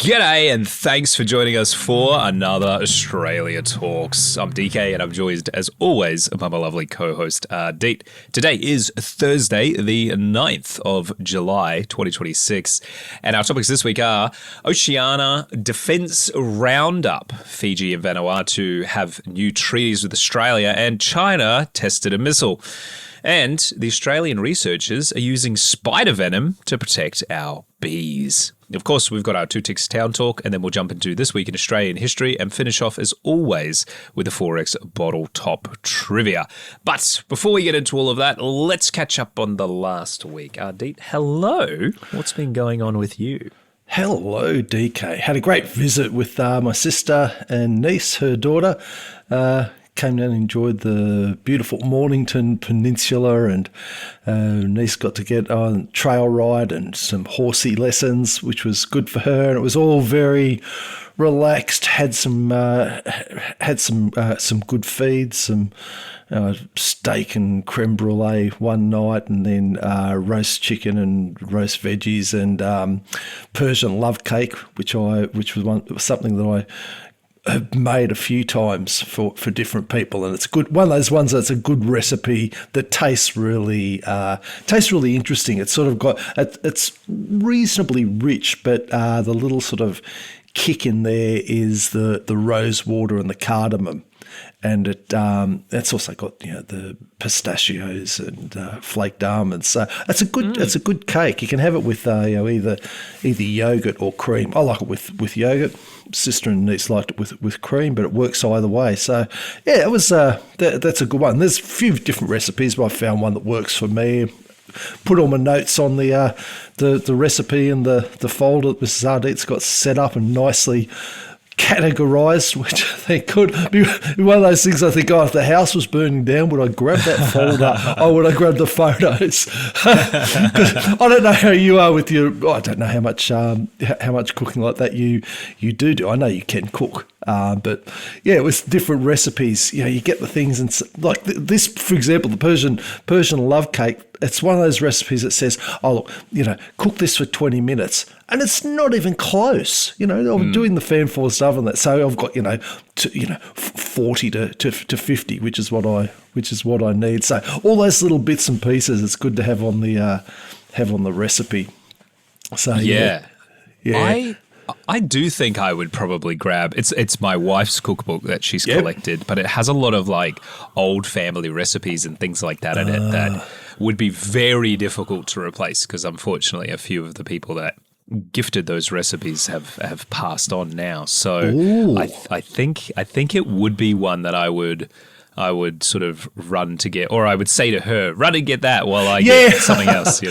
G'day and thanks for joining us for another Australia Talks. I'm DK and I'm joined as always by my lovely co-host Ardeet. Today is Thursday the 9th of July 2026 and our topics this week are Oceania Defence Roundup, Fiji and Vanuatu have new treaties with Australia and China tested a missile. And the Australian researchers are using spider venom to protect our bees. Of course, we've got our Two Ticks Town Talk, and then we'll jump into This Week in Australian History and finish off, as always, with the 4X Bottle Top Trivia. But before we get into all of that, let's catch up on the last week. Ardeet, hello. What's been going on with you? Hello, DK. Had a great visit with my sister and niece, her daughter. Came down and enjoyed the beautiful Mornington Peninsula, and niece got to get on trail ride and some horsey lessons, which was good for her. And it was all very relaxed. Had some good feeds, some steak and creme brulee one night, and then roast chicken and roast veggies and Persian love cake, which was something that I have made a few times for different people, and it's good. One of those ones that's a good recipe that tastes really interesting. It's sort of got it's reasonably rich, but the little sort of kick in there is the rose water and the cardamom. And it's also got the pistachios and flaked almonds. So it's a good cake. You can have it with either yogurt or cream. I like it with yogurt. Sister and niece liked it with cream, but it works either way. So yeah, it was that's a good one. There's a few different recipes, but I found one that works for me. Put all my notes on the recipe and the folder that Mrs. Ardeet's got set up and nicely categorised, which I think could be one of those things. I think, if the house was burning down, would I grab that folder or would I grab the photos? 'Cause I don't know how you are with I don't know how much cooking like that you do. I know you can cook, but yeah, it was different recipes. You get the things, and like this, for example, the Persian love cake. It's one of those recipes that says, "Oh, look, cook this for 20 minutes," and it's not even close. I'm doing the fan forced oven that, so I've got 40 to 50, which is what I need. So all those little bits and pieces, it's good to have on the recipe. So yeah. I do think I would probably grab it's my wife's cookbook that she's collected, but it has a lot of like old family recipes and things like that in it that would be very difficult to replace, because unfortunately a few of the people that gifted those recipes have passed on now. So I think it would be one that I would sort of run to get, or I would say to her, run and get that while I get something else.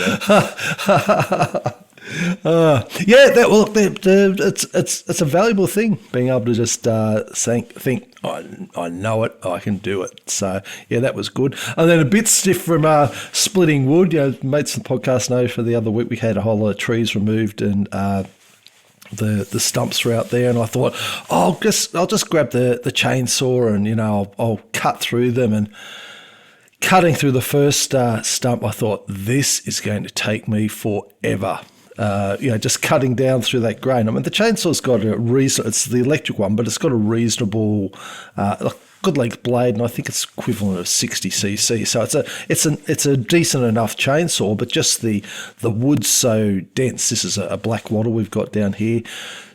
It's a valuable thing, being able to just think, I know it, I can do it. So yeah, that was good. And then a bit stiff from splitting wood. Mates of the podcast know for the other week we had a whole lot of trees removed, and the stumps were out there, and I thought, I'll just grab the chainsaw and I'll cut through them. And cutting through the first stump, I thought, this is going to take me forever. Just cutting down through that grain. I mean, the chainsaw's got it's the electric one, but it's got a reasonable, good length blade, and I think it's equivalent of 60cc. So it's a decent enough chainsaw, but just the wood's so dense. This is a black wattle we've got down here.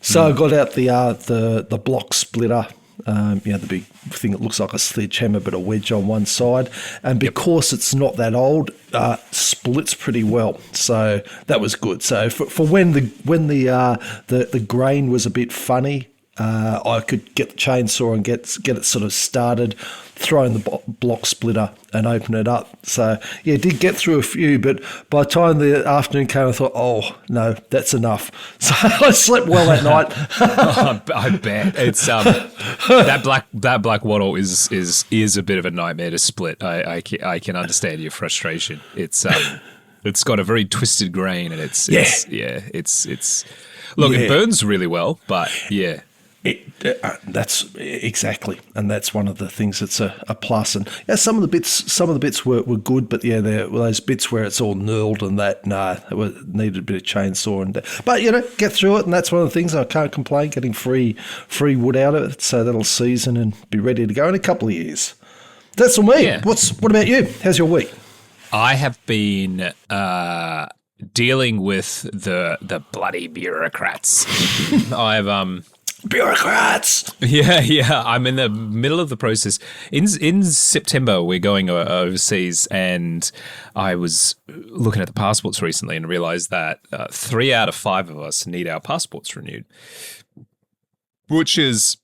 So I got out the block splitter. The big thing that looks like a sledgehammer but a wedge on one side, and because it's not that old, splits pretty well. So that was good. So for when the grain was a bit funny, I could get the chainsaw and get it sort of started, throw in the block splitter and open it up. So yeah, did get through a few, but by the time the afternoon came, I thought, oh no, that's enough. So I slept well that night. I bet it's that black wattle is a bit of a nightmare to split. I can understand your frustration. It's got a very twisted grain, and it burns really well, but yeah. That's exactly, and that's one of the things that's a plus. And yeah, some of the bits were good, but yeah, there were those bits where it's all knurled and that needed a bit of chainsaw but get through it, and that's one of the things. I can't complain, getting free wood out of it, so that'll season and be ready to go in a couple of years. That's for me. Yeah. What about you? How's your week? I have been dealing with the bloody bureaucrats. Bureaucrats. Yeah. I'm in the middle of the process. In September, we're going overseas, and I was looking at the passports recently and realized that 3 out of 5 of us need our passports renewed, which is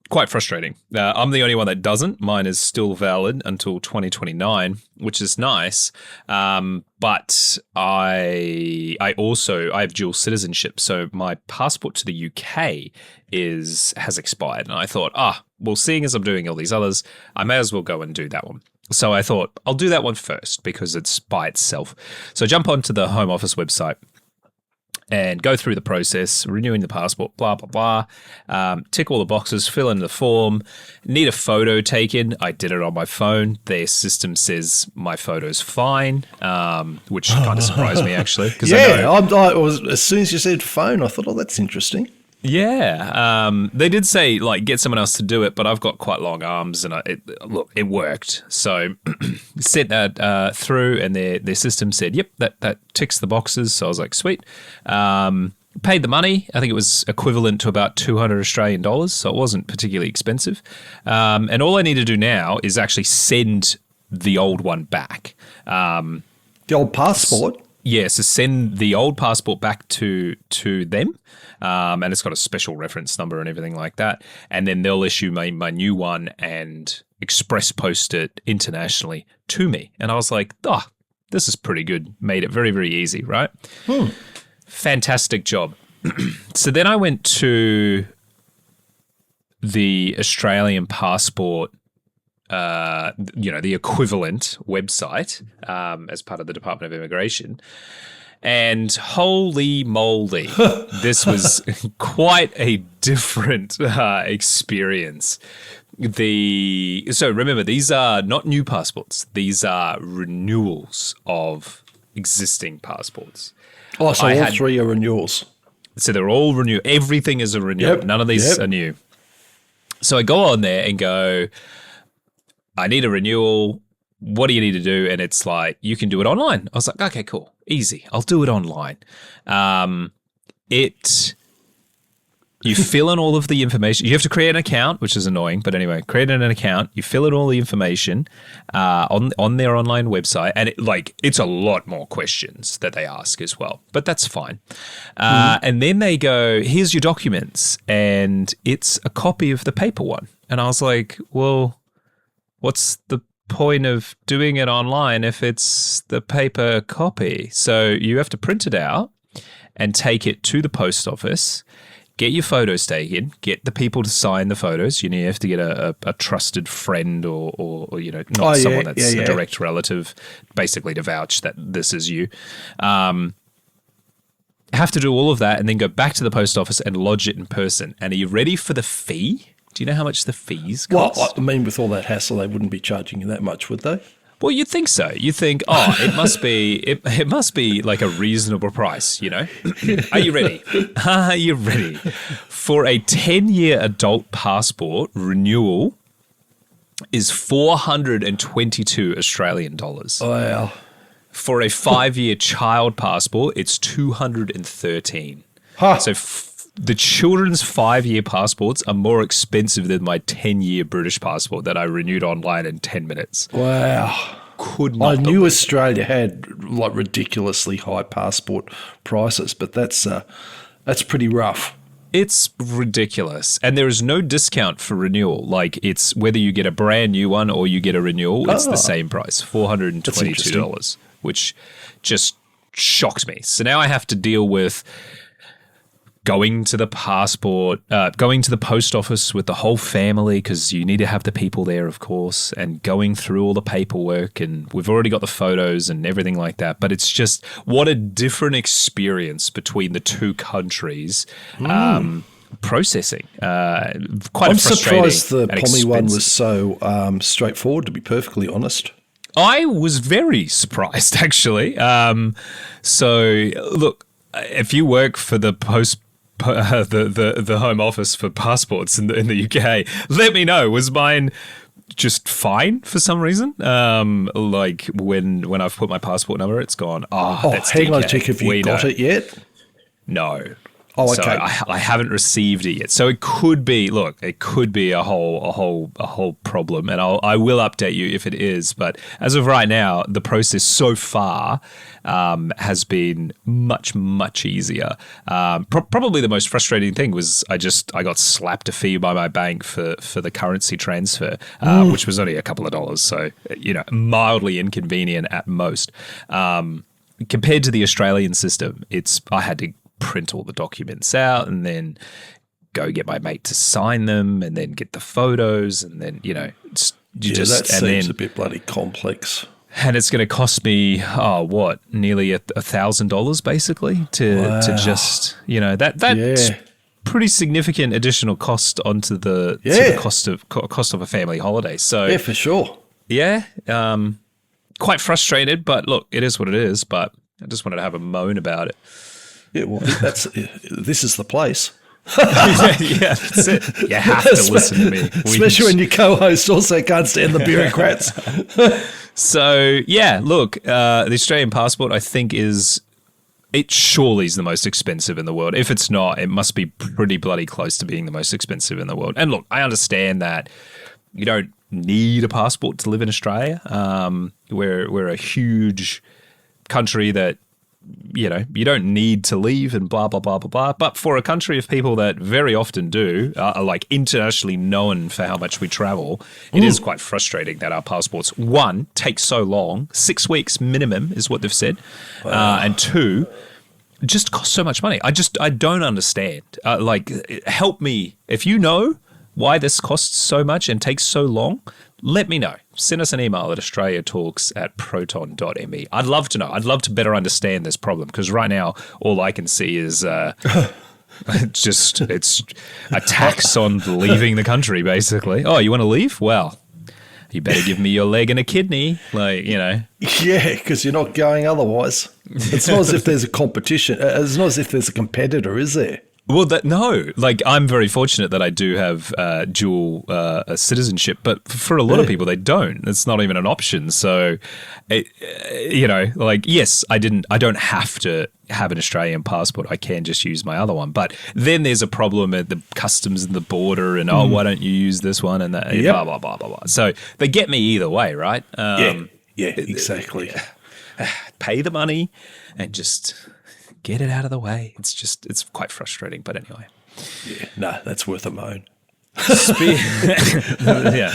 quite frustrating. I'm the only one that doesn't. Mine is still valid until 2029, which is nice. But I have dual citizenship, so my passport to the UK has expired, and I thought, well, seeing as I'm doing all these others, I may as well go and do that one. So I thought I'll do that one first because it's by itself. So I jump onto the Home Office website and go through the process, renewing the passport, blah, blah, blah. Tick all the boxes, fill in the form, need a photo taken. I did it on my phone. Their system says my photo's fine, which kind of surprised me, actually. As soon as you said phone, I thought, that's interesting. Yeah. They did say, get someone else to do it, but I've got quite long arms, and it worked. So sent that through, and their system said, yep, that ticks the boxes. So I was like, sweet. Paid the money. I think it was equivalent to about 200 Australian dollars, so it wasn't particularly expensive. And all I need to do now is actually send the old one back. The old passport? So send the old passport back to them. And it's got a special reference number and everything like that. And then they'll issue my new one and express post it internationally to me. And I was like, this is pretty good. Made it very, very easy, right? Fantastic job. So then I went to the Australian passport, the equivalent website as part of the Department of Immigration. And holy moly, this was quite a different experience. So remember, these are not new passports. These are renewals of existing passports. Oh, so all three are renewals. So they're all renewed. Everything is a renewal. Yep. None of these are new. So I go on there and go, I need a renewal. What do you need to do? And it's like, you can do it online. I was like, okay, cool. Easy. I'll do it online. You fill in all of the information. You have to create an account, which is annoying. But anyway, create an account. You fill in all the information on their online website. And it's a lot more questions that they ask as well. But that's fine. And then they go, here's your documents. And it's a copy of the paper one. And I was like, well, what's the point of doing it online if it's the paper copy? So you have to print it out and take it to the post office, get your photos taken, get the people to sign the photos. You have to get a trusted friend or someone that's a direct relative, basically to vouch that this is you. Have to do all of that and then go back to the post office and lodge it in person. And are you ready for the fee? Do you know how much the fees cost? Well, I mean, with all that hassle, they wouldn't be charging you that much, would they? Well, you'd think so. You think, it must be like a reasonable price, Are you ready? Are you ready? For a 10-year adult passport, renewal is 422 Australian dollars. Wow. For a 5-year child passport, it's 213. Huh. So the children's 5-year passports are more expensive than my 10-year British passport that I renewed online in 10 minutes. Wow. I knew Australia had ridiculously high passport prices, but that's pretty rough. It's ridiculous. And there is no discount for renewal. It's whether you get a brand new one or you get a renewal, it's the same price, $422, which just shocked me. So now I have to deal with going to the post office with the whole family because you need to have the people there, of course, and going through all the paperwork. And we've already got the photos and everything like that. But it's just what a different experience between the two countries. processing. Quite I'm frustrating. surprised the and Pommy one was expensive. so straightforward, to be perfectly honest. I was very surprised, actually. So, look, if you work for the the Home Office for passports in the UK, let me know. Was mine just fine for some reason? Like when I've put my passport number, it's gone. That's hang on DK. a tick. Have you got it yet? No. Oh, So okay. I haven't received it yet. So it could be. Look, it could be a whole problem, and I will update you if it is. But as of right now, the process so far has been much easier. Probably the most frustrating thing was I got slapped a fee by my bank for the currency transfer, which was only a couple of dollars. So mildly inconvenient at most. Compared to the Australian system, I had to print all the documents out and then go get my mate to sign them and then get the photos and then That seems a bit bloody complex. And it's going to cost me nearly $1,000 basically to just that's pretty significant additional cost onto to the cost of a family holiday. So yeah, for sure. Yeah, quite frustrated, but look, it is what it is. But I just wanted to have a moan about it. Yeah, well, this is the place. yeah, that's it. You have to listen to me. Especially when your co-host also can't stand the bureaucrats. So, yeah, look, the Australian passport, I think, it surely is the most expensive in the world. If it's not, it must be pretty bloody close to being the most expensive in the world. And look, I understand that you don't need a passport to live in Australia. We're a huge country that you don't need to leave and blah, blah, blah, blah, blah. But for a country of people that very often do, are like internationally known for how much we travel, it is quite frustrating that our passports, one, take so long, 6 weeks minimum is what they've said, and two, just cost so much money. I don't understand. Help me. If you know why this costs so much and takes so long, let me know. Send us an email at australiatalks@proton.me. I'd love to know. I'd love to better understand this problem because right now all I can see is it's a tax on leaving the country, basically. Oh, you want to leave? Well, you better give me your leg and a kidney. Yeah, because you're not going otherwise. It's not as if there's a competition. It's not as if there's a competitor, is there? Well, I'm very fortunate that I do have dual citizenship, but for a lot of people, they don't. It's not even an option. So, yes, I don't have to have an Australian passport. I can just use my other one. But then there's a problem at the customs and the border and, why don't you use this one and that, blah, blah, blah, blah, blah. So they get me either way, right? Yeah, exactly. Pay the money and just get it out of the way. It's quite frustrating, but anyway. Yeah, no, that's worth a moan. Yeah.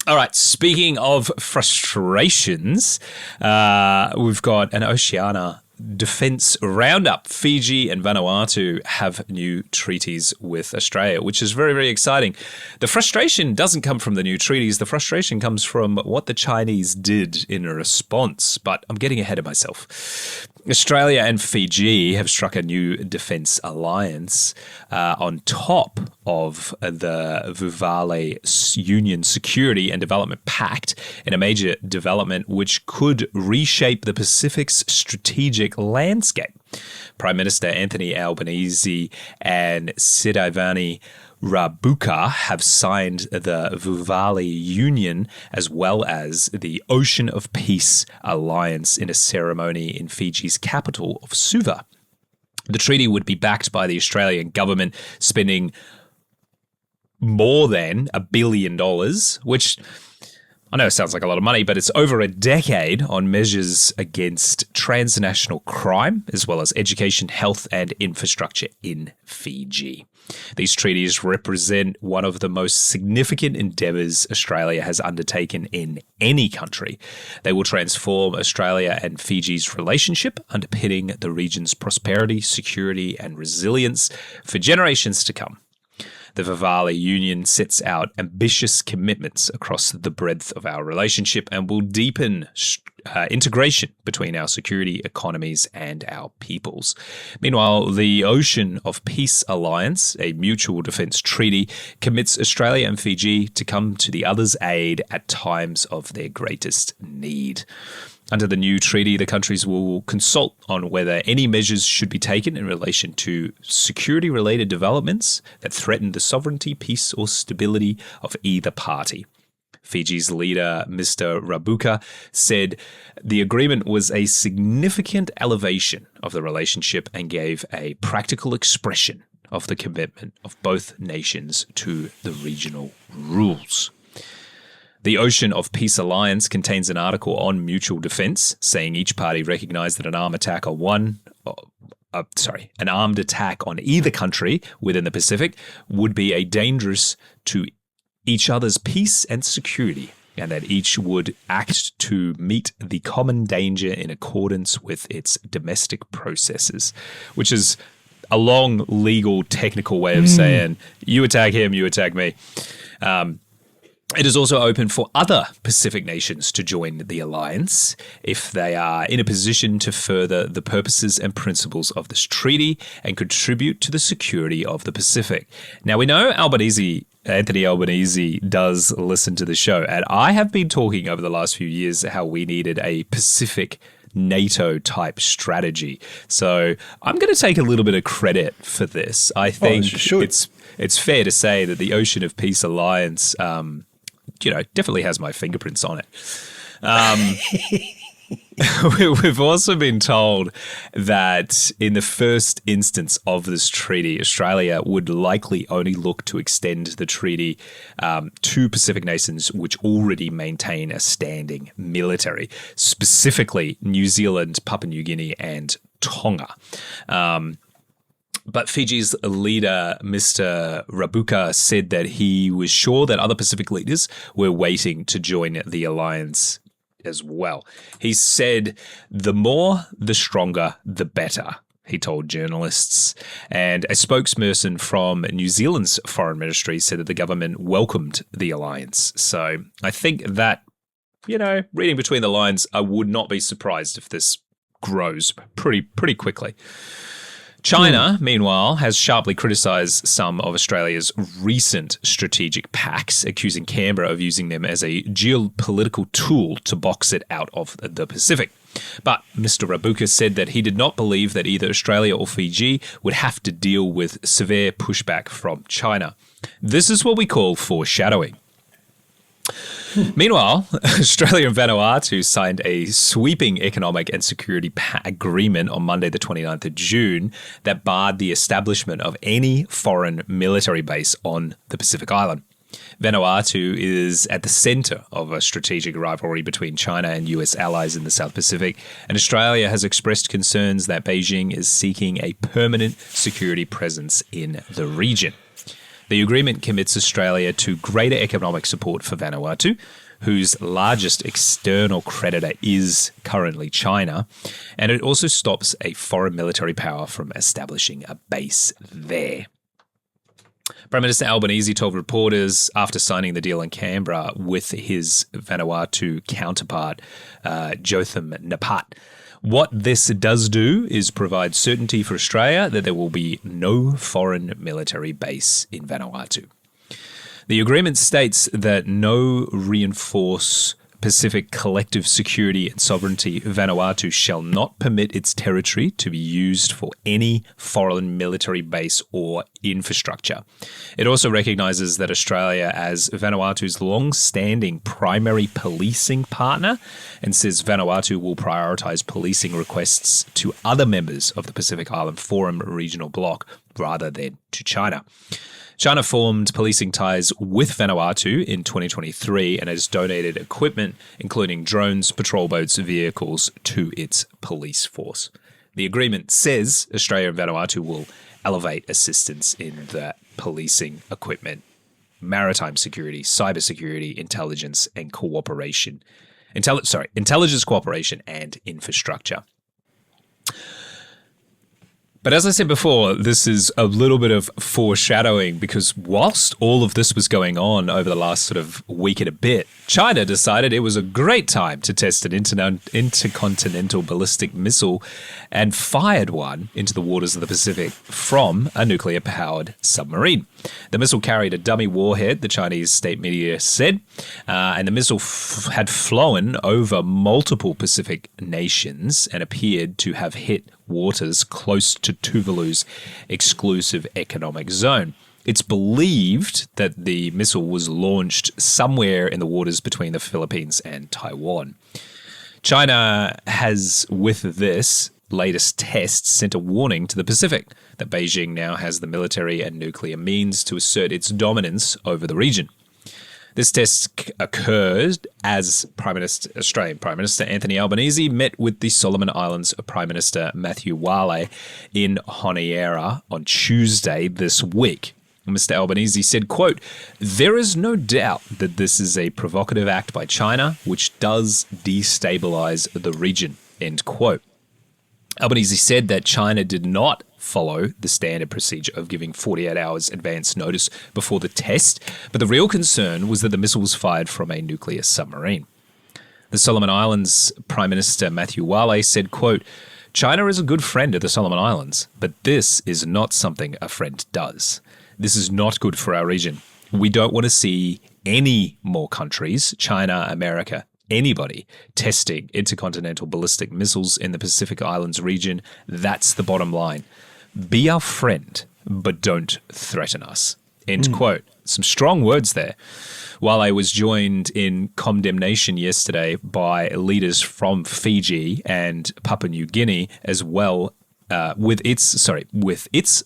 All right, speaking of frustrations, we've got an Oceania defense roundup. Fiji and Vanuatu have new treaties with Australia, which is very, very exciting. The frustration doesn't come from the new treaties. The frustration comes from what the Chinese did in response. But I'm getting ahead of myself. Australia and Fiji have struck a new defense alliance on top of the Vuvale Union Security and Development Pact in a major development which could reshape the Pacific's strategic landscape. Prime Minister Anthony Albanese and Siddhavani Rabuka have signed the Vuvale Union as well as the Ocean of Peace Alliance in a ceremony in Fiji's capital of Suva. The treaty would be backed by the Australian government spending more than $1 billion, which I know it sounds like a lot of money, but it's over a decade on measures against transnational crime, as well as education, health, and infrastructure in Fiji. These treaties represent one of the most significant endeavours Australia has undertaken in any country. They will transform Australia and Fiji's relationship, underpinning the region's prosperity, security, and resilience for generations to come. The Vuvale Union sets out ambitious commitments across the breadth of our relationship and will deepen integration between our security economies and our peoples. Meanwhile, the Ocean of Peace Alliance, a mutual defence treaty, commits Australia and Fiji to come to the other's aid at times of their greatest need. Under the new treaty, the countries will consult on whether any measures should be taken in relation to security-related developments that threaten the sovereignty, peace, or stability of either party. Fiji's leader, Mr. Rabuka, said the agreement was a significant elevation of the relationship and gave a practical expression of the commitment of both nations to the regional rules. The Ocean of Peace Alliance contains an article on mutual defence, saying each party recognised that an armed attack on either country within the Pacific would be dangerous to each other's peace and security, and that each would act to meet the common danger in accordance with its domestic processes, which is a long legal technical way of saying you attack him, you attack me. It is also open for other Pacific nations to join the alliance if they are in a position to further the purposes and principles of this treaty and contribute to the security of the Pacific. Now, we know Anthony Albanese does listen to the show, and I have been talking over the last few years how we needed a Pacific NATO-type strategy. So I'm going to take a little bit of credit for this. I think it's fair to say that the Ocean of Peace Alliance definitely has my fingerprints on it. We've also been told that in the first instance of this treaty, Australia would likely only look to extend the treaty to Pacific nations which already maintain a standing military, specifically New Zealand, Papua New Guinea, and Tonga. But Fiji's leader, Mr. Rabuka, said that he was sure that other Pacific leaders were waiting to join the alliance as well. He said, the more, the stronger, the better, he told journalists. And a spokesperson from New Zealand's foreign ministry said that the government welcomed the alliance. So I think that, reading between the lines, I would not be surprised if this grows pretty quickly. China, meanwhile, has sharply criticised some of Australia's recent strategic pacts, accusing Canberra of using them as a geopolitical tool to box it out of the Pacific. But Mr. Rabuka said that he did not believe that either Australia or Fiji would have to deal with severe pushback from China. This is what we call foreshadowing. Meanwhile, Australia and Vanuatu signed a sweeping economic and security agreement on Monday, the 29th of June, that barred the establishment of any foreign military base on the Pacific Island. Vanuatu is at the centre of a strategic rivalry between China and US allies in the South Pacific, and Australia has expressed concerns that Beijing is seeking a permanent security presence in the region. The agreement commits Australia to greater economic support for Vanuatu, whose largest external creditor is currently China, and it also stops a foreign military power from establishing a base there. Prime Minister Albanese told reporters after signing the deal in Canberra with his Vanuatu counterpart, Jotham Napat, what this does do is provide certainty for Australia that there will be no foreign military base in Vanuatu. The agreement states that no reinforce Pacific collective security and sovereignty, Vanuatu shall not permit its territory to be used for any foreign military base or infrastructure. It also recognises that Australia as Vanuatu's long-standing primary policing partner and says Vanuatu will prioritise policing requests to other members of the Pacific Island Forum regional bloc rather than to China. China formed policing ties with Vanuatu in 2023 and has donated equipment, including drones, patrol boats, vehicles, to its police force. The agreement says Australia and Vanuatu will elevate assistance in the policing equipment, maritime security, cybersecurity, intelligence, and cooperation. Intelligence, cooperation, and infrastructure. But as I said before, this is a little bit of foreshadowing because whilst all of this was going on over the last sort of week and a bit, China decided it was a great time to test an intercontinental ballistic missile and fired one into the waters of the Pacific from a nuclear-powered submarine. The missile carried a dummy warhead, the Chinese state media said, and the missile had flown over multiple Pacific nations and appeared to have hit waters close to Tuvalu's exclusive economic zone. It's believed that the missile was launched somewhere in the waters between the Philippines and Taiwan. China has, with this latest test, sent a warning to the Pacific that Beijing now has the military and nuclear means to assert its dominance over the region. This test occurred as Australian Prime Minister Anthony Albanese met with the Solomon Islands Prime Minister Matthew Wale in Honiara on Tuesday this week. Mr. Albanese said, quote, "There is no doubt that this is a provocative act by China, which does destabilize the region," end quote. Albanese said that China did not follow the standard procedure of giving 48 hours advance notice before the test, but the real concern was that the missile was fired from a nuclear submarine. The Solomon Islands Prime Minister Matthew Wale said, quote, "China is a good friend of the Solomon Islands, but this is not something a friend does. This is not good for our region. We don't want to see any more countries, China, America, anybody, testing intercontinental ballistic missiles in the Pacific Islands region. That's the bottom line. Be our friend, but don't threaten us," end quote. Some strong words there. Wale was joined in condemnation yesterday by leaders from Fiji and Papua New Guinea as well, with its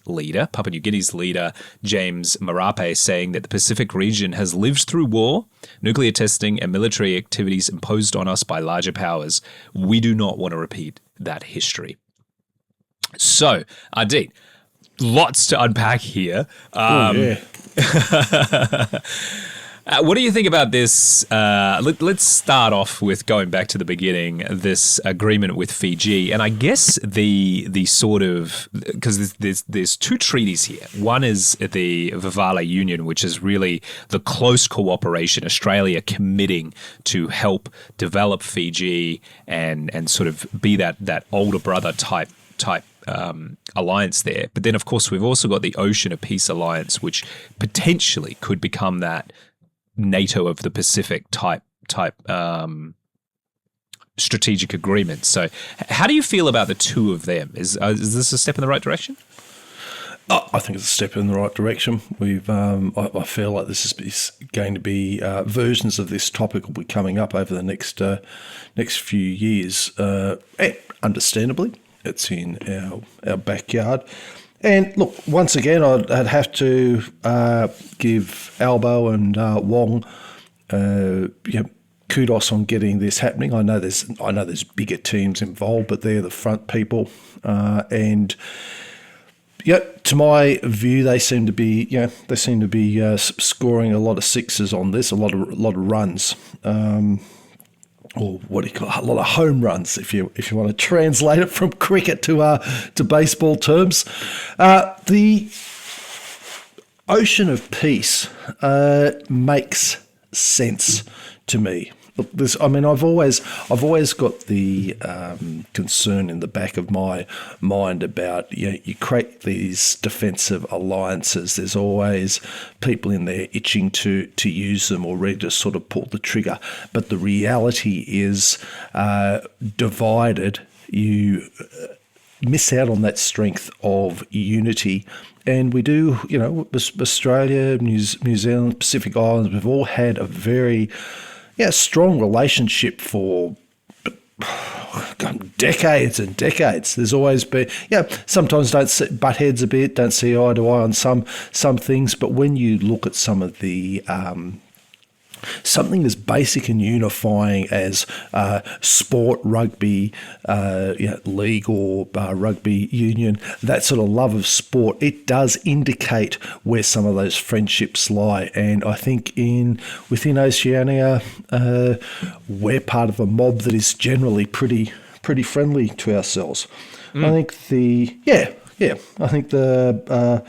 leader, Papua New Guinea's leader, James Marape, saying that the Pacific region has lived through war, nuclear testing, and military activities imposed on us by larger powers. We do not want to repeat that history. So, Ardeet, lots to unpack here. What do you think about this? Let's start off with going back to the beginning, this agreement with Fiji. And I guess the sort of, because there's two treaties here. One is the Varroa Union, which is really the close cooperation, Australia committing to help develop Fiji and sort of be that older brother type alliance there. But then, of course, we've also got the Ocean of Peace Alliance, which potentially could become that NATO of the Pacific type strategic agreement. So how do you feel about the two of them? Is this a step in the right direction? I think it's a step in the right direction. I feel like this is going to be versions of this topic will be coming up over the next few years. Understandably, it's in our backyard. And look, once again, I'd have to give Albo and Wong kudos on getting this happening. I know there's bigger teams involved, but they're the front people. And to my view, they seem to be scoring a lot of sixes on this, a lot of runs. Or what do you call it? A lot of home runs, if you want to translate it from cricket to baseball terms. The Ocean of Peace makes sense to me. Look, I've always got the concern in the back of my mind about you create these defensive alliances. There's always people in there itching to use them or ready to sort of pull the trigger. But the reality is, divided, you miss out on that strength of unity. And we do, Australia, New Zealand, Pacific Islands, we've all had a very strong relationship for decades and decades. There's always been, sometimes butt heads a bit, don't see eye to eye on some things, but when you look at some of the something as basic and unifying as sport, rugby, league or rugby union, that sort of love of sport, it does indicate where some of those friendships lie. And I think within Oceania, we're part of a mob that is generally pretty friendly to ourselves. I think Yeah, I think the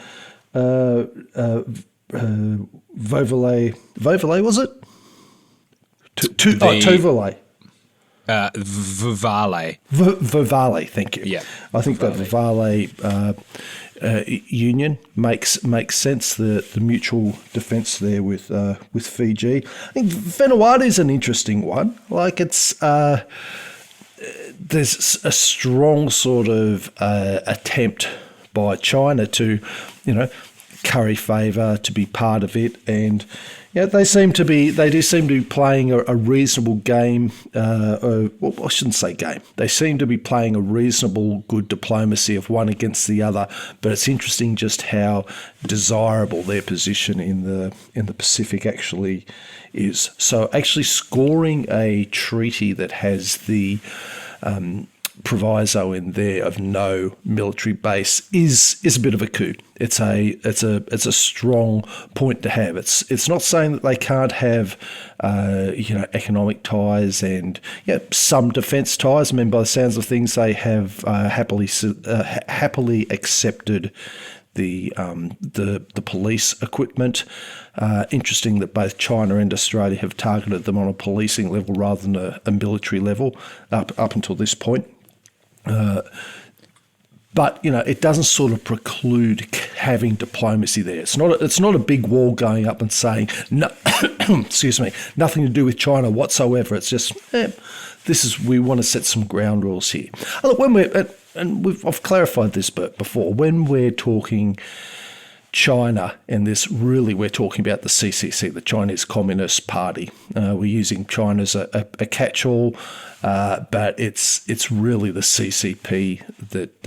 Vovale was it? Tovale. Vivale. Vivale, thank you. Yeah, I think that Vivale union makes sense. The mutual defence there with Fiji. I think Vanuatu is an interesting one. Like it's there's a strong sort of attempt by China to, curry favour, to be part of it, and they do seem to be playing a reasonable game. I shouldn't say game. They seem to be playing a reasonable, good diplomacy of one against the other. But it's interesting just how desirable their position in the Pacific actually is. So actually scoring a treaty that has the proviso in there of no military base is a bit of a coup. It's a strong point to have. It's not saying that they can't have economic ties and some defence ties. I mean, by the sounds of things, they have happily accepted the police equipment. Interesting that both China and Australia have targeted them on a policing level rather than a military level up until this point. But it doesn't sort of preclude having diplomacy there. It's not a big wall going up and saying no. Excuse me, nothing to do with China whatsoever. It's just we want to set some ground rules here. Look, I've clarified this before. When we're talking China, and we're talking about the CCC, the Chinese Communist Party. We're using China as a catch-all, but it's really the CCP that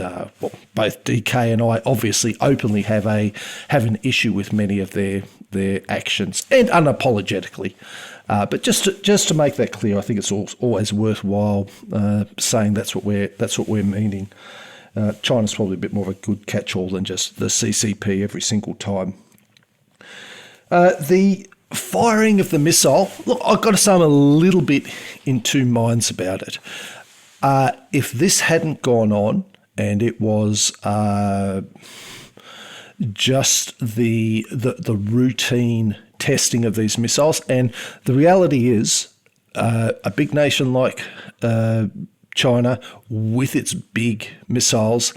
both DK and I obviously openly have an issue with many of their actions, and unapologetically. But just to make that clear, I think it's always worthwhile saying that's what we're meaning. China's probably a bit more of a good catch-all than just the CCP every single time. The firing of the missile, look, I've got to say I'm a little bit in two minds about it. If this hadn't gone on and it was just the routine testing of these missiles, and the reality is a big nation like China, with its big missiles,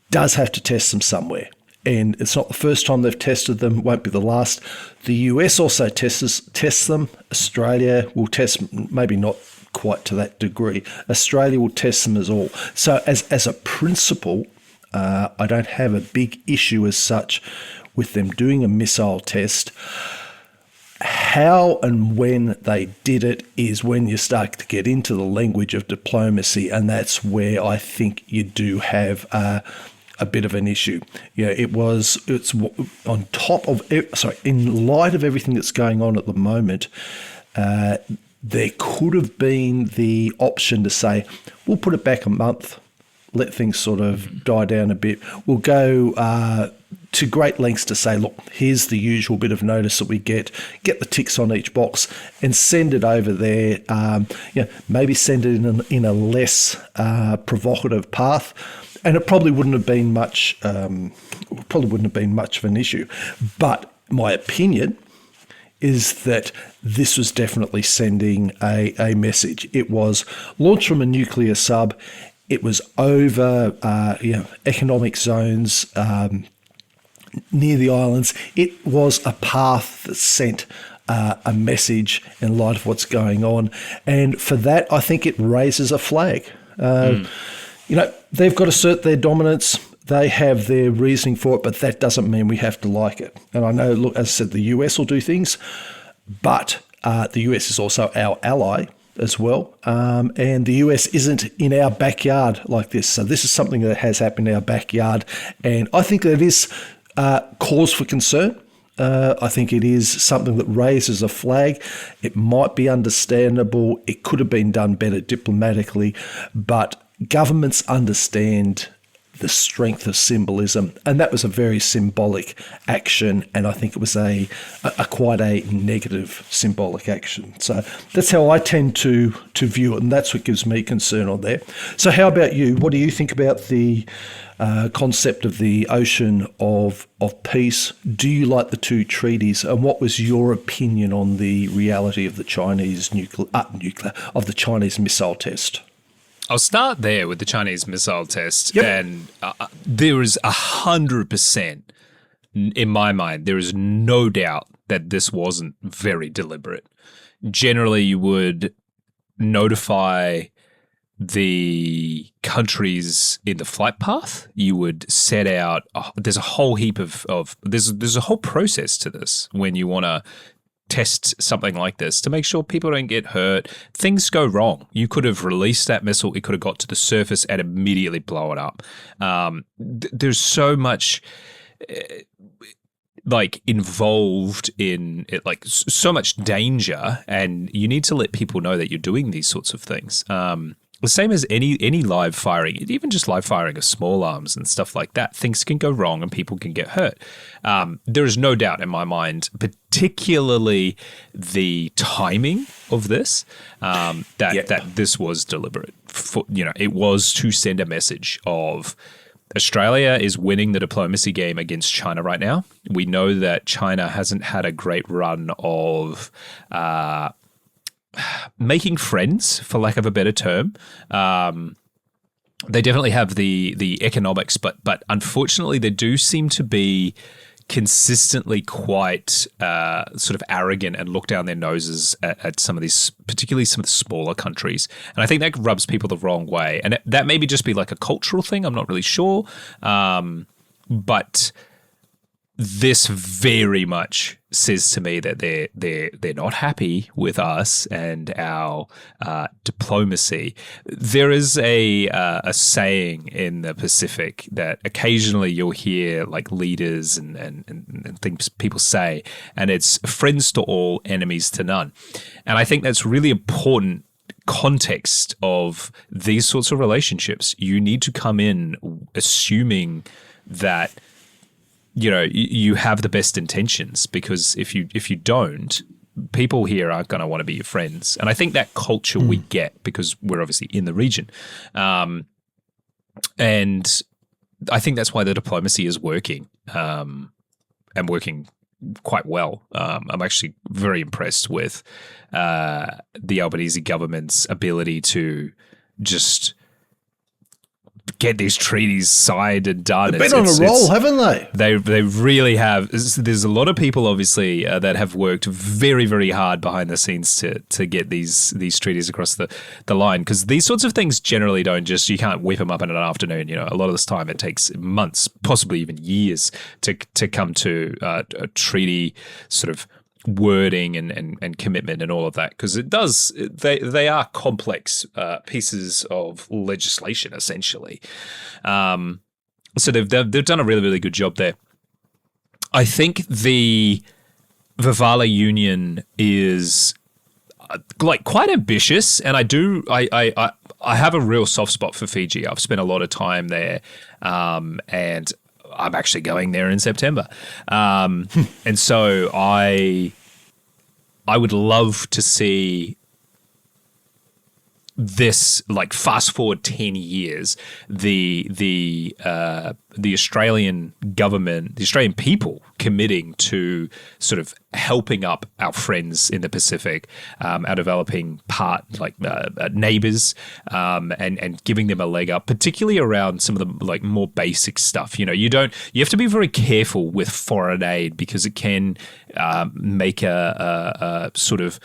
does have to test them somewhere. And it's not the first time they've tested them, won't be the last. The US also tests them. Australia will test, maybe not quite to that degree. Australia will test them as all. So as a principle, I don't have a big issue as such with them doing a missile test. How and when they did it is when you start to get into the language of diplomacy, and that's where I think you do have a bit of an issue. It's on top of, in light of everything that's going on at the moment, there could have been the option to say, we'll put it back a month, let things sort of die down a bit. We'll go to great lengths to say, look, here's the usual bit of notice that we get the ticks on each box and send it over there. Maybe send it in a less provocative path, and it probably wouldn't have been much of an issue. But my opinion is that this was definitely sending a message. It was launched from a nuclear sub. It was over economic zones near the islands. It was a path that sent a message in light of what's going on. And for that, I think it raises a flag. They've got to assert their dominance. They have their reasoning for it, but that doesn't mean we have to like it. And I know, look, as I said, the US will do things, but the US is also our ally as well. And the US isn't in our backyard like this. So this is something that has happened in our backyard. And I think that is cause for concern. I think it is something that raises a flag. It might be understandable. It could have been done better diplomatically, but governments understand the strength of symbolism, and that was a very symbolic action, and I think it was a quite a negative symbolic action. So that's how I tend to view it, and that's what gives me concern on there. So how about you? What do you think about the concept of the ocean of peace? Do you like the two treaties, and what was your opinion on the reality of the Chinese of the Chinese missile test? I'll start there with the Chinese missile test, Yep. and there is 100%, in my mind, there is no doubt that this wasn't very deliberate. Generally, you would notify the countries in the flight path. You would set out. There's a whole heap of there's a whole process to this when you want to test something like this to make sure people don't get hurt. Things go wrong. You could have released that missile. It could have got to the surface and immediately blow it up. There's so much involved in it, so much danger, and you need to let people know that you're doing these sorts of things. The same as any live firing, even just live firing of small arms and stuff like that, things can go wrong and people can get hurt. There is no doubt in my mind, particularly the timing of this, that this was deliberate. It was to send a message of Australia is winning the diplomacy game against China right now. We know that China hasn't had a great run of making friends, for lack of a better term. They definitely have the economics, but unfortunately they do seem to be consistently quite sort of arrogant and look down their noses at some of these, particularly some of the smaller countries. And I think that rubs people the wrong way. And that maybe just be like a cultural thing. I'm not really sure. But this very much says to me that they're not happy with us and our diplomacy. There is a saying in the Pacific that occasionally you'll hear like leaders and things people say, and it's friends to all, enemies to none. And I think that's really important context of these sorts of relationships. You need to come in assuming that you have the best intentions, because if you don't, people here aren't going to want to be your friends. And I think that culture we get because we're obviously in the region. And I think that's why the diplomacy is working and working quite well. I'm actually very impressed with the Albanese government's ability to just get these treaties signed and done. They've been on a roll, haven't they? They really have. There's a lot of people, obviously, that have worked very, very hard behind the scenes to get these treaties across the line, because these sorts of things generally don't you can't whip them up in an afternoon. A lot of this time it takes months, possibly even years, to come to a treaty sort of wording and commitment and all of that, because they are complex pieces of legislation essentially. So they've done a really, really good job there. I think the Varroa Union is quite ambitious, and I have a real soft spot for Fiji. I've spent a lot of time there, and I'm actually going there in September. And so I would love to see this, fast forward 10 years, the Australian government, the Australian people committing to sort of helping up our friends in the Pacific, our developing neighbors, and giving them a leg up, particularly around some of the more basic stuff. You have to be very careful with foreign aid, because it can make a sort of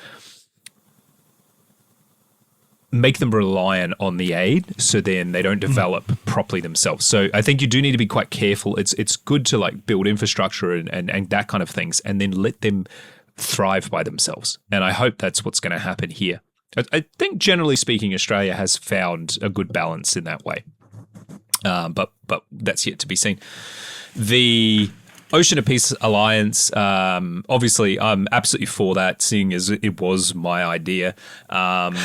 make them reliant on the aid, so then they don't develop properly themselves. So I think you do need to be quite careful. It's good to build infrastructure and that kind of things, and then let them thrive by themselves. And I hope that's what's going to happen here. I think generally speaking, Australia has found a good balance in that way. But that's yet to be seen. The Ocean of Peace Alliance, obviously I'm absolutely for that, seeing as it was my idea. And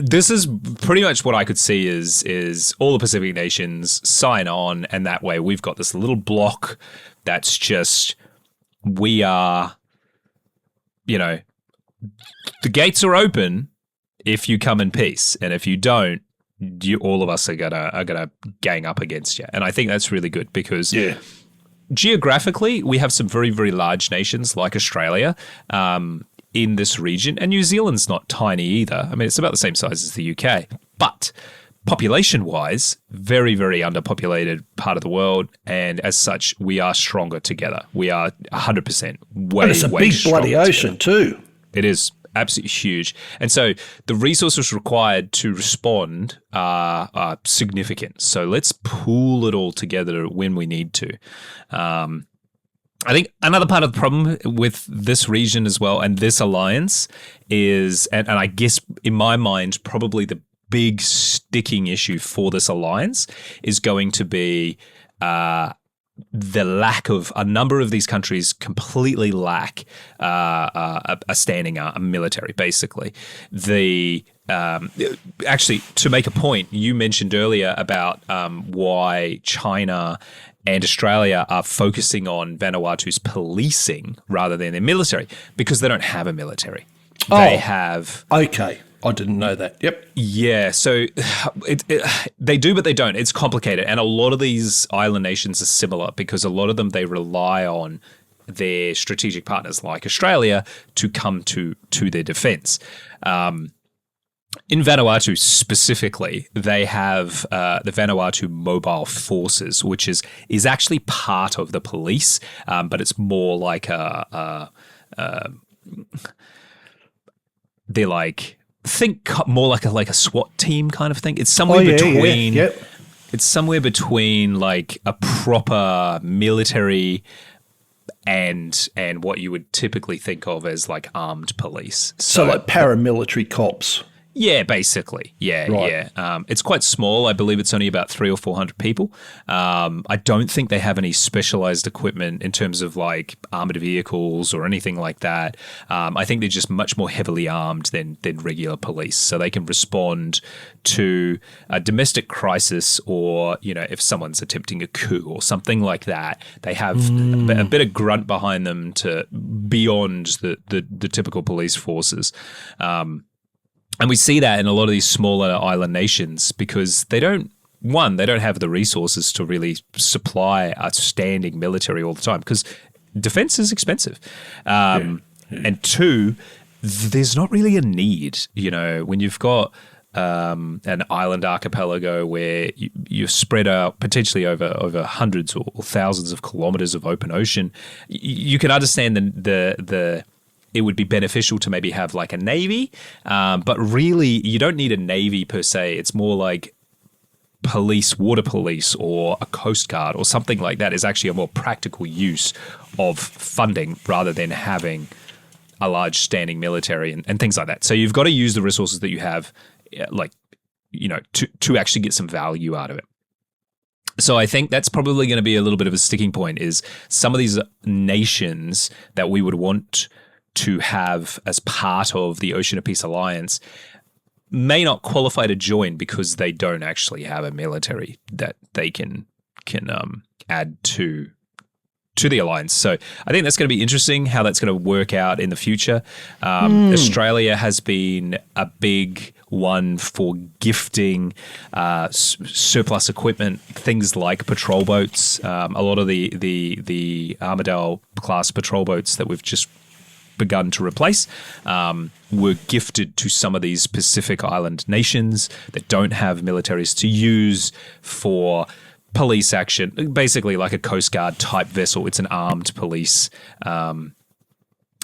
this is pretty much what I could see is all the Pacific nations sign on, and that way we've got this little block that's just, we are, the gates are open if you come in peace, and if you don't, all of us are gonna gang up against you. And I think that's really good because geographically we have some very, very large nations like Australia in this region, and New Zealand's not tiny either. I mean, it's about the same size as the UK, but population-wise, very, very underpopulated part of the world, and as such, we are stronger together. We are 100% way, and it's a big bloody ocean too. It is absolutely huge. And so the resources required to respond are significant. So let's pool it all together when we need to. I think another part of the problem with this region as well and this alliance is, and I guess in my mind, probably the big sticking issue for this alliance is going to be the lack of, a number of these countries completely lack a standing military, basically. Actually, to make a point, you mentioned earlier about why China and Australia are focusing on Vanuatu's policing rather than their military, because they don't have a military. They have... Okay. I didn't know that. Yep. Yeah, so they do, but they don't. It's complicated. And a lot of these island nations are similar because a lot of them, they rely on their strategic partners like Australia to come to their defense. In Vanuatu specifically, they have the Vanuatu Mobile Forces, which is actually part of the police, but it's more like they're like, think more like a SWAT team kind of thing. It's somewhere between. Yeah. Yep. It's somewhere between like a proper military and what you would typically think of as like armed police. So like paramilitary cops. Yeah, basically. Yeah, right. Yeah. It's quite small. I believe it's only about 300 or 400 people. I don't think they have any specialized equipment in terms of like armored vehicles or anything like that. I think they're just much more heavily armed than regular police. So they can respond to a domestic crisis, or, if someone's attempting a coup or something like that. They have a bit of grunt behind them to beyond the typical police forces. And we see that in a lot of these smaller island nations because they don't have the resources to really supply a standing military all the time because defense is expensive. And two, there's not really a need, when you've got an island archipelago where you're spread out potentially over hundreds or thousands of kilometers of open ocean. You can understand it would be beneficial to maybe have like a navy, but really you don't need a navy per se. It's more like water police or a coast guard or something like that is actually a more practical use of funding rather than having a large standing military and things like that. So you've got to use the resources that you have, to actually get some value out of it. So I think that's probably going to be a little bit of a sticking point, is some of these nations that we would want to have as part of the Ocean of Peace Alliance may not qualify to join because they don't actually have a military that they can add to the alliance. So I think that's going to be interesting how that's going to work out in the future. Australia has been a big one for gifting surplus equipment, things like patrol boats. A lot of the Armidale class patrol boats that we've just begun to replace were gifted to some of these Pacific Island nations that don't have militaries to use for police action, basically like a Coast Guard type vessel. It's an armed police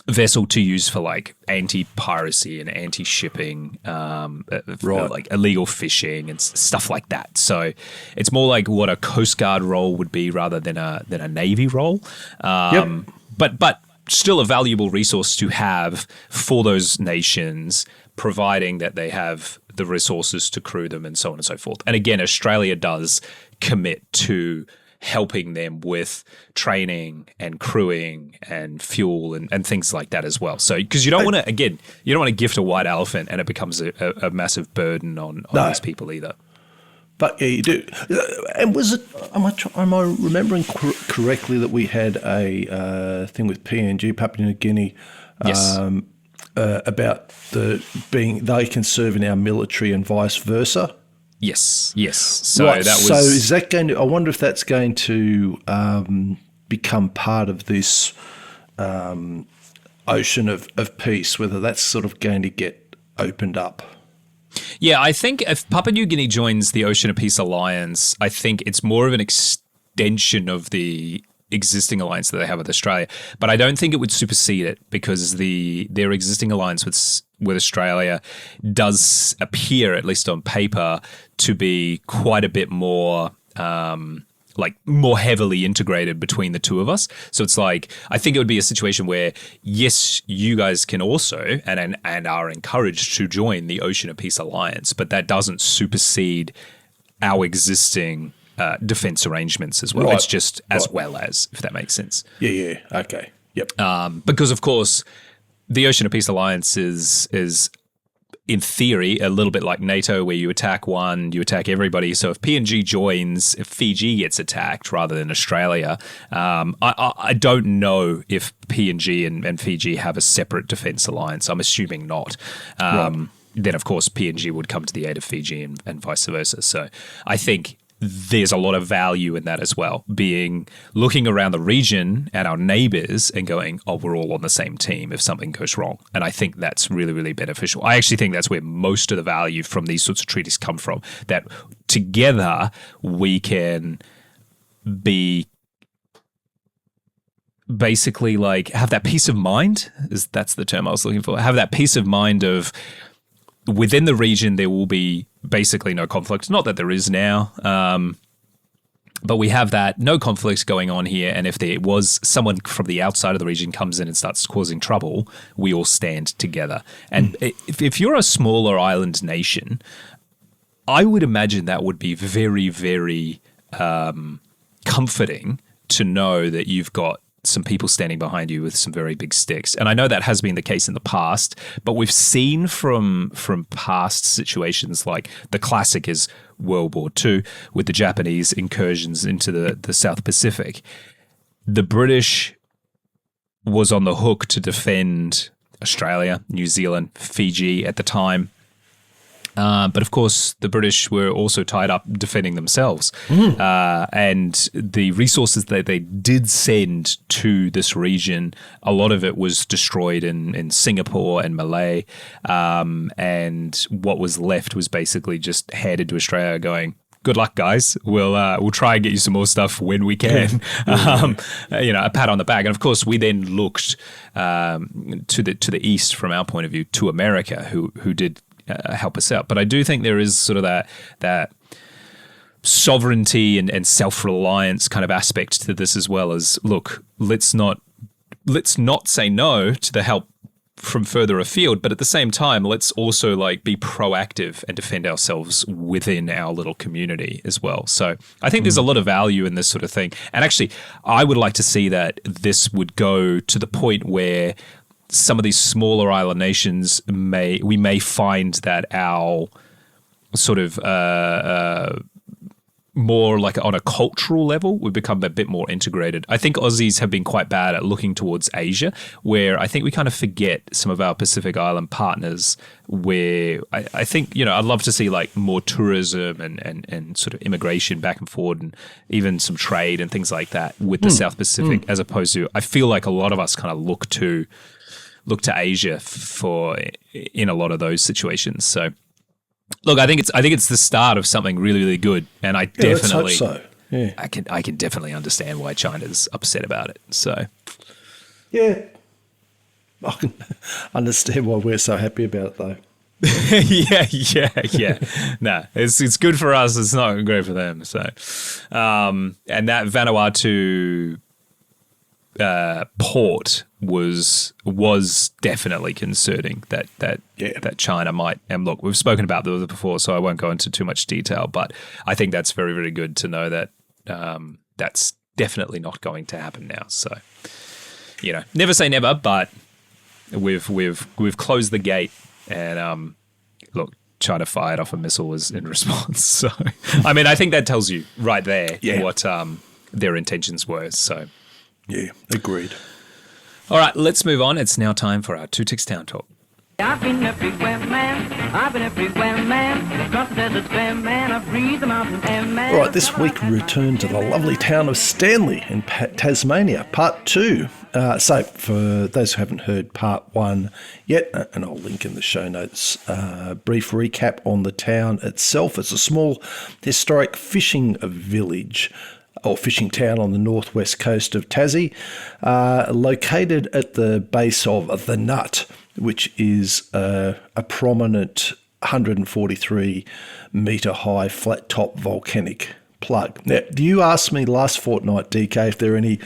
vessel to use for like anti-piracy and anti-shipping, like illegal fishing and stuff like that. So it's more like what a Coast Guard role would be rather than a Navy role. But still a valuable resource to have for those nations, providing that they have the resources to crew them and so on and so forth. And again, Australia does commit to helping them with training and crewing and fuel and things like that as well. So, because you don't want to gift a white elephant and it becomes a massive burden on these people either. But yeah, you do. And was it? Am I remembering correctly that we had a thing with PNG, Papua New Guinea, Yes. About they can serve in our military and vice versa? Yes. So right. that was. So is that going to? I wonder if that's going to become part of this ocean of peace. Whether that's sort of going to get opened up. Yeah, I think if Papua New Guinea joins the Ocean of Peace Alliance, I think it's more of an extension of the existing alliance that they have with Australia. But I don't think it would supersede it because their existing alliance with Australia does appear, at least on paper, to be quite a bit more more heavily integrated between the two of us. So it's like, I think it would be a situation where, yes, you guys can also and are encouraged to join the Ocean of Peace Alliance, but that doesn't supersede our existing defense arrangements as well. Right. It's just as well as, if that makes sense. Yeah. Okay. Yep. Because, of course, the Ocean of Peace Alliance is in theory, a little bit like NATO, where you attack one, you attack everybody. So if PNG joins, if Fiji gets attacked rather than Australia, I don't know if PNG and Fiji have a separate defense alliance. I'm assuming not. Right. Then, of course, PNG would come to the aid of Fiji and vice versa. So I think there's a lot of value in that as well, looking around the region at our neighbors and going, oh, we're all on the same team if something goes wrong. And I think that's really, really beneficial. I actually think that's where most of the value from these sorts of treaties come from, that together we can be basically like have that peace of mind, that's the term I was looking for, have that peace of mind of within the region there will be basically no conflict. Not that there is now, but we have that no conflict going on here. And if there was someone from the outside of the region comes in and starts causing trouble, we all stand together. And if you're a smaller island nation, I would imagine that would be very, very comforting to know that you've got some people standing behind you with some very big sticks. And I know that has been the case in the past, but we've seen from past situations, like the classic is World War II with the Japanese incursions into the South Pacific. The British was on the hook to defend Australia, New Zealand, Fiji at the time. But of course, the British were also tied up defending themselves. And the resources that they did send to this region, a lot of it was destroyed in Singapore and Malay. And what was left was basically just headed to Australia going, good luck, guys. We'll try and get you some more stuff when we can. A pat on the back. And of course, we then looked to the east from our point of view to America, who did help us out. But I do think there is sort of that sovereignty and self-reliance kind of aspect to this as well. As look, let's not say no to the help from further afield, but at the same time, let's also be proactive and defend ourselves within our little community as well. So I think there's a lot of value in this sort of thing. And actually, I would like to see that this would go to the point where some of these smaller island nations may find that our sort of more like on a cultural level, we've become a bit more integrated. I think Aussies have been quite bad at looking towards Asia, where I think we kind of forget some of our Pacific Island partners, where I think, I'd love to see more tourism and sort of immigration back and forth, and even some trade and things like that with the South Pacific, as opposed to, I feel like a lot of us kind of look to Asia in a lot of those situations. So look, I think it's the start of something really, really good, and I definitely let's hope so. Yeah. I can definitely understand why China's upset about it. So yeah, I can understand why we're so happy about it though. yeah. No, it's good for us. It's not great for them. So, and that Vanuatu port was definitely concerning that China might, and look, we've spoken about this before, so I won't go into too much detail, but I think that's very, very good to know that that's definitely not going to happen now. So, never say never, but we've closed the gate, and look, China fired off a missile was in response. So, I mean, I think that tells you right there what their intentions were. So, yeah, agreed. All right, let's move on. It's now time for our Two Ticks Town Talk. I've been everywhere, man. I've been everywhere, man. Across the desert, fair man. I've breathed the mountain air, man. All right, this week we return to the lovely town of Stanley in Tasmania, part 2. So for those who haven't heard part 1 yet, and I'll link in the show notes, brief recap on the town itself. It's a small historic fishing village or fishing town on the northwest coast of Tassie, located at the base of the Nut, which is a prominent 143 metre high flat top volcanic plug. Now, you asked me last fortnight, DK, if there are any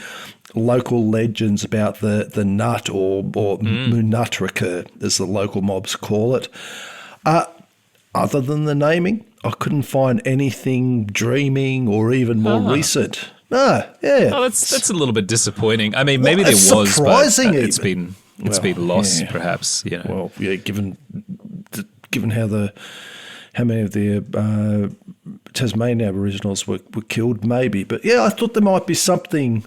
local legends about the Nut or Moonutraka, as the local mobs call it. Other than the naming, I couldn't find anything dreaming or even more recent. No, yeah. Oh, that's a little bit disappointing. I mean, maybe there was, surprising but it's been lost, perhaps. Well, yeah. Given how many of the Tasmanian Aboriginals were killed, maybe. But yeah, I thought there might be something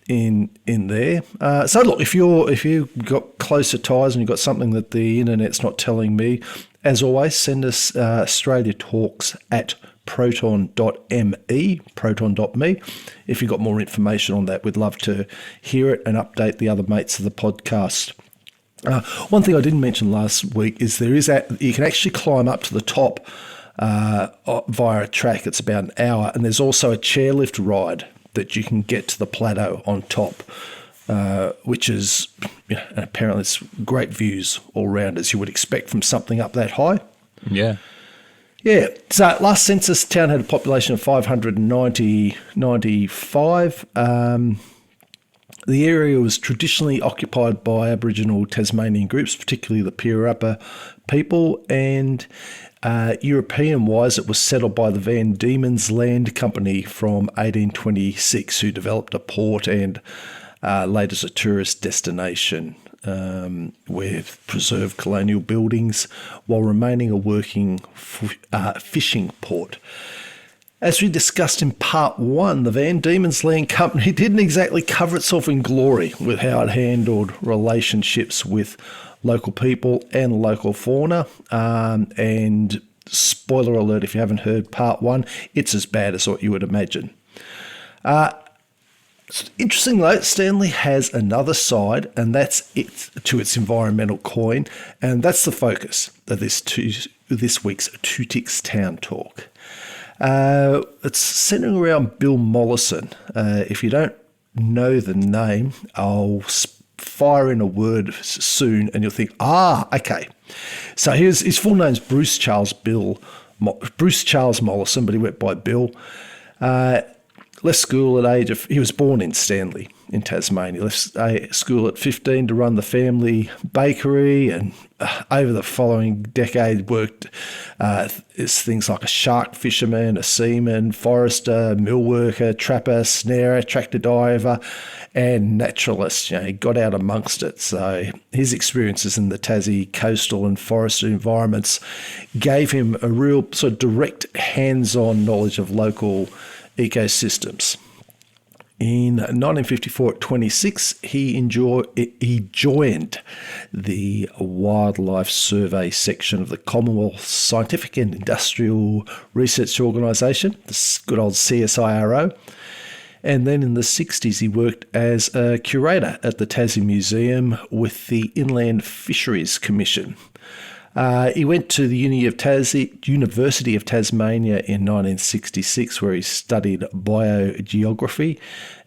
in there. So look, if you got closer ties and you've got something that the internet's not telling me, as always, send us Australia Talks at proton.me. If you've got more information on that, we'd love to hear it and update the other mates of the podcast. One thing I didn't mention last week is you can actually climb up to the top via a track. It's about an hour, and there's also a chairlift ride that you can get to the plateau on top, which is apparently it's great views all round, as you would expect from something up that high. Yeah. Yeah. So last census, town had a population of 595. The area was traditionally occupied by Aboriginal Tasmanian groups, particularly the Pirapa people, and European-wise, it was settled by the Van Diemen's Land Company from 1826, who developed a port and later as a tourist destination with preserved colonial buildings while remaining a working fishing port. As we discussed in part 1, the Van Diemen's Land Company didn't exactly cover itself in glory with how it handled relationships with local people and local fauna. And spoiler alert, if you haven't heard part 1, it's as bad as what you would imagine. Interesting though, Stanley has another side, and that's its environmental coin, and that's the focus of this week's Two Ticks Town Talk. It's centering around Bill Mollison. If you don't know the name, I'll fire in a word soon and you'll think, okay. So his full name's Bruce Charles Mollison, but he went by Bill. Left school he was born in Stanley in Tasmania. Left school at 15 to run the family bakery, and over the following decade worked as things like a shark fisherman, a seaman, forester, mill worker, trapper, snarer, tractor driver, and naturalist. He got out amongst it. So his experiences in the Tassie coastal and forested environments gave him a real sort of direct hands-on knowledge of local ecosystems. In 1954, at 26, he joined the Wildlife Survey section of the Commonwealth Scientific and Industrial Research Organisation, the good old CSIRO. And then in the 60s, he worked as a curator at the Tassie Museum with the Inland Fisheries Commission. He went to the University of Tasmania in 1966, where he studied biogeography.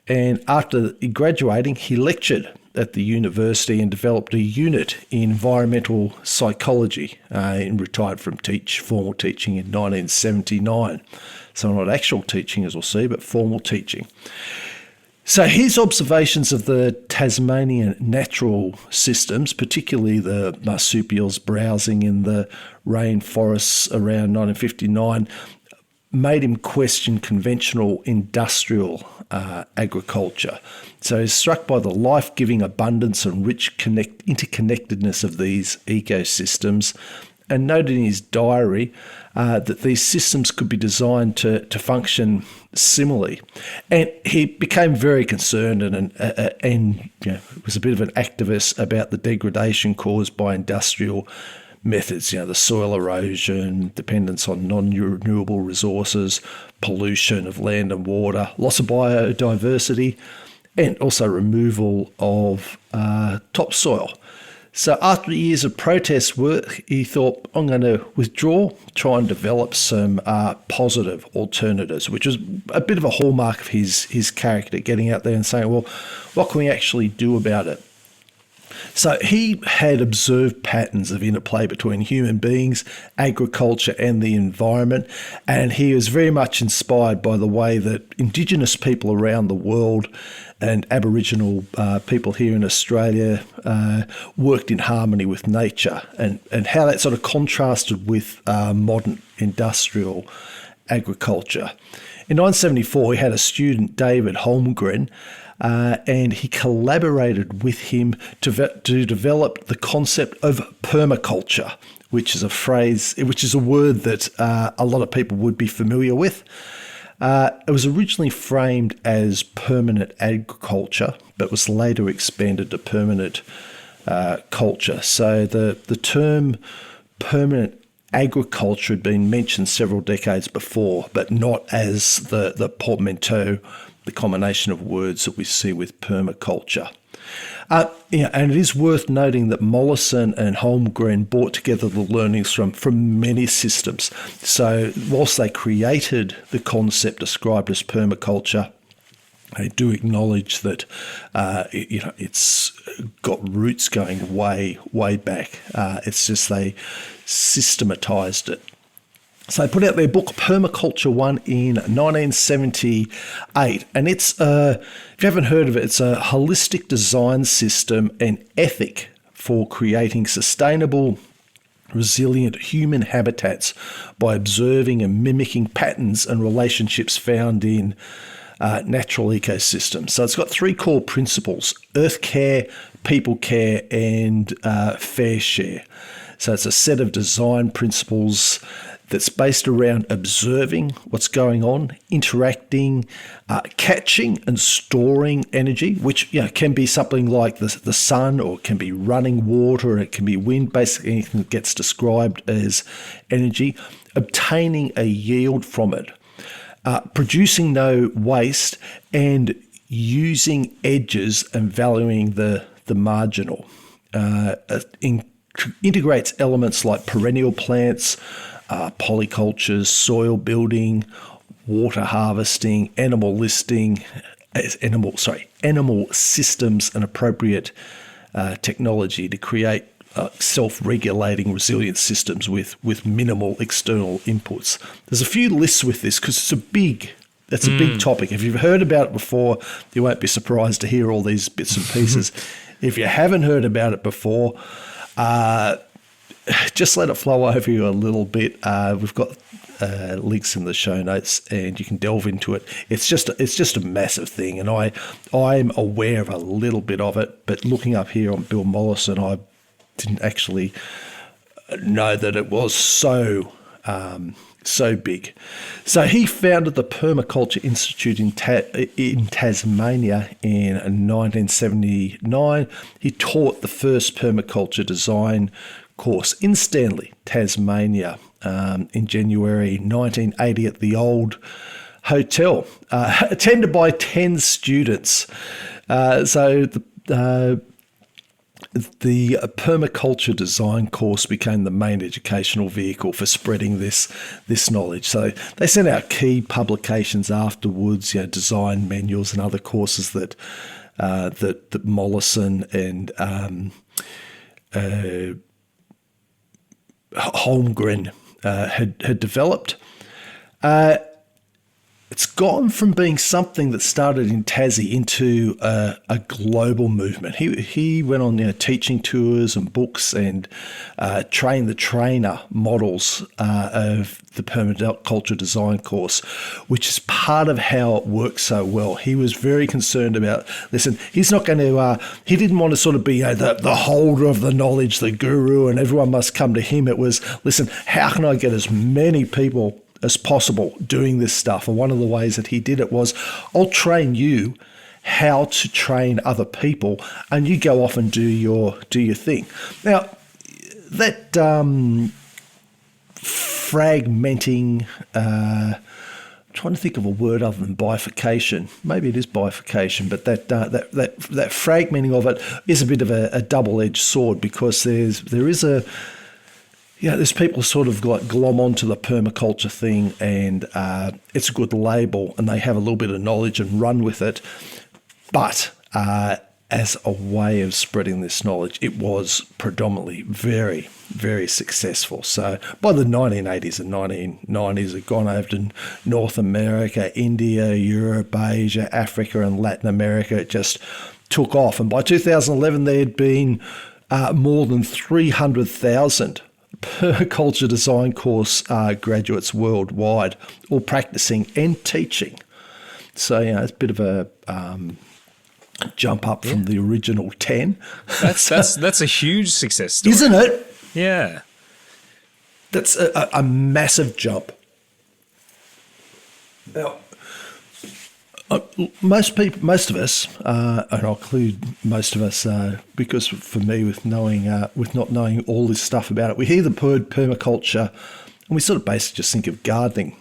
And after graduating, he lectured at the university and developed a unit in environmental psychology and retired from formal teaching in 1979. So not actual teaching, as we'll see, but formal teaching. So his observations of the Tasmanian natural systems, particularly the marsupials browsing in the rainforests around 1959, made him question conventional industrial agriculture. So he's struck by the life-giving abundance and rich interconnectedness of these ecosystems, and noted in his diary that these systems could be designed to function similarly. And he became very concerned and was a bit of an activist about the degradation caused by industrial methods, the soil erosion, dependence on non-renewable resources, pollution of land and water, loss of biodiversity, and also removal of topsoil. So after years of protest work, he thought, I'm going to withdraw, try and develop some positive alternatives, which was a bit of a hallmark of his character, getting out there and saying, well, what can we actually do about it? So he had observed patterns of interplay between human beings, agriculture, and the environment, and he was very much inspired by the way that Indigenous people around the world and Aboriginal people here in Australia worked in harmony with nature, and how that sort of contrasted with modern industrial agriculture. In 1974, he had a student, David Holmgren, and he collaborated with him to develop the concept of permaculture, which is a word that a lot of people would be familiar with. It was originally framed as permanent agriculture, but was later expanded to permanent culture. So the term permanent agriculture had been mentioned several decades before, but not as the portmanteau, the combination of words that we see with permaculture. And it is worth noting that Mollison and Holmgren brought together the learnings from many systems. So whilst they created the concept described as permaculture, they do acknowledge that it's got roots going way, way back. It's just they systematized it. So they put out their book Permaculture 1 in 1978, and it's, if you haven't heard of it, it's a holistic design system and ethic for creating sustainable, resilient human habitats by observing and mimicking patterns and relationships found in natural ecosystems. So it's got three core principles: earth care, people care, and fair share. So it's a set of design principles that's based around observing what's going on, interacting, catching and storing energy, which can be something like the sun, or it can be running water, or it can be wind, basically anything that gets described as energy, obtaining a yield from it, producing no waste, and using edges and valuing the marginal. Integrates elements like perennial plants, polycultures, soil building, water harvesting, animal systems, and appropriate technology to create self-regulating resilient systems with minimal external inputs. There's a few lists with this because it's a big topic. If you've heard about it before, you won't be surprised to hear all these bits and pieces. If you haven't heard about it before, just let it flow over you a little bit. We've got links in the show notes, and you can delve into it. It's just a massive thing, and I'm aware of a little bit of it. But looking up here on Bill Mollison, I didn't actually know that it was so big. So he founded the Permaculture Institute in Tasmania in 1979. He taught the first permaculture design course in Stanley, Tasmania, in January 1980 at the old hotel, attended by 10 students. So the permaculture design course became the main educational vehicle for spreading this knowledge. So they sent out key publications afterwards, design manuals and other courses that Mollison and Holmgren had developed. it's gone from being something that started in Tassie into a global movement. He went on teaching tours and books and train the trainer models of the permaculture design course, which is part of how it works so well. He was very concerned about, listen, he's not going to, he didn't want to sort of be the holder of the knowledge, the guru, and everyone must come to him. It was, listen, how can I get as many people as possible doing this stuff? And one of the ways that he did it was, I'll train you how to train other people, and you go off and do your thing. Now, that fragmenting, trying to think of a word other than bifurcation. Maybe it is bifurcation, but that fragmenting of it is a bit of a double-edged sword, because there's people sort of like glom onto the permaculture thing, and it's a good label, and they have a little bit of knowledge and run with it. But as a way of spreading this knowledge, it was predominantly very, very successful. So by the 1980s and 1990s, it had gone over to North America, India, Europe, Asia, Africa, and Latin America. It just took off. And by 2011, there had been more than 300,000 permaculture design course graduates worldwide, all practicing and teaching. So, it's a bit of a jump up from the original 10. That's a huge success story. Isn't it? Yeah. That's a massive jump. Now, most of us, and I'll include most of us, because for me, with not knowing all this stuff about it, we hear the word permaculture, and we sort of basically just think of gardening.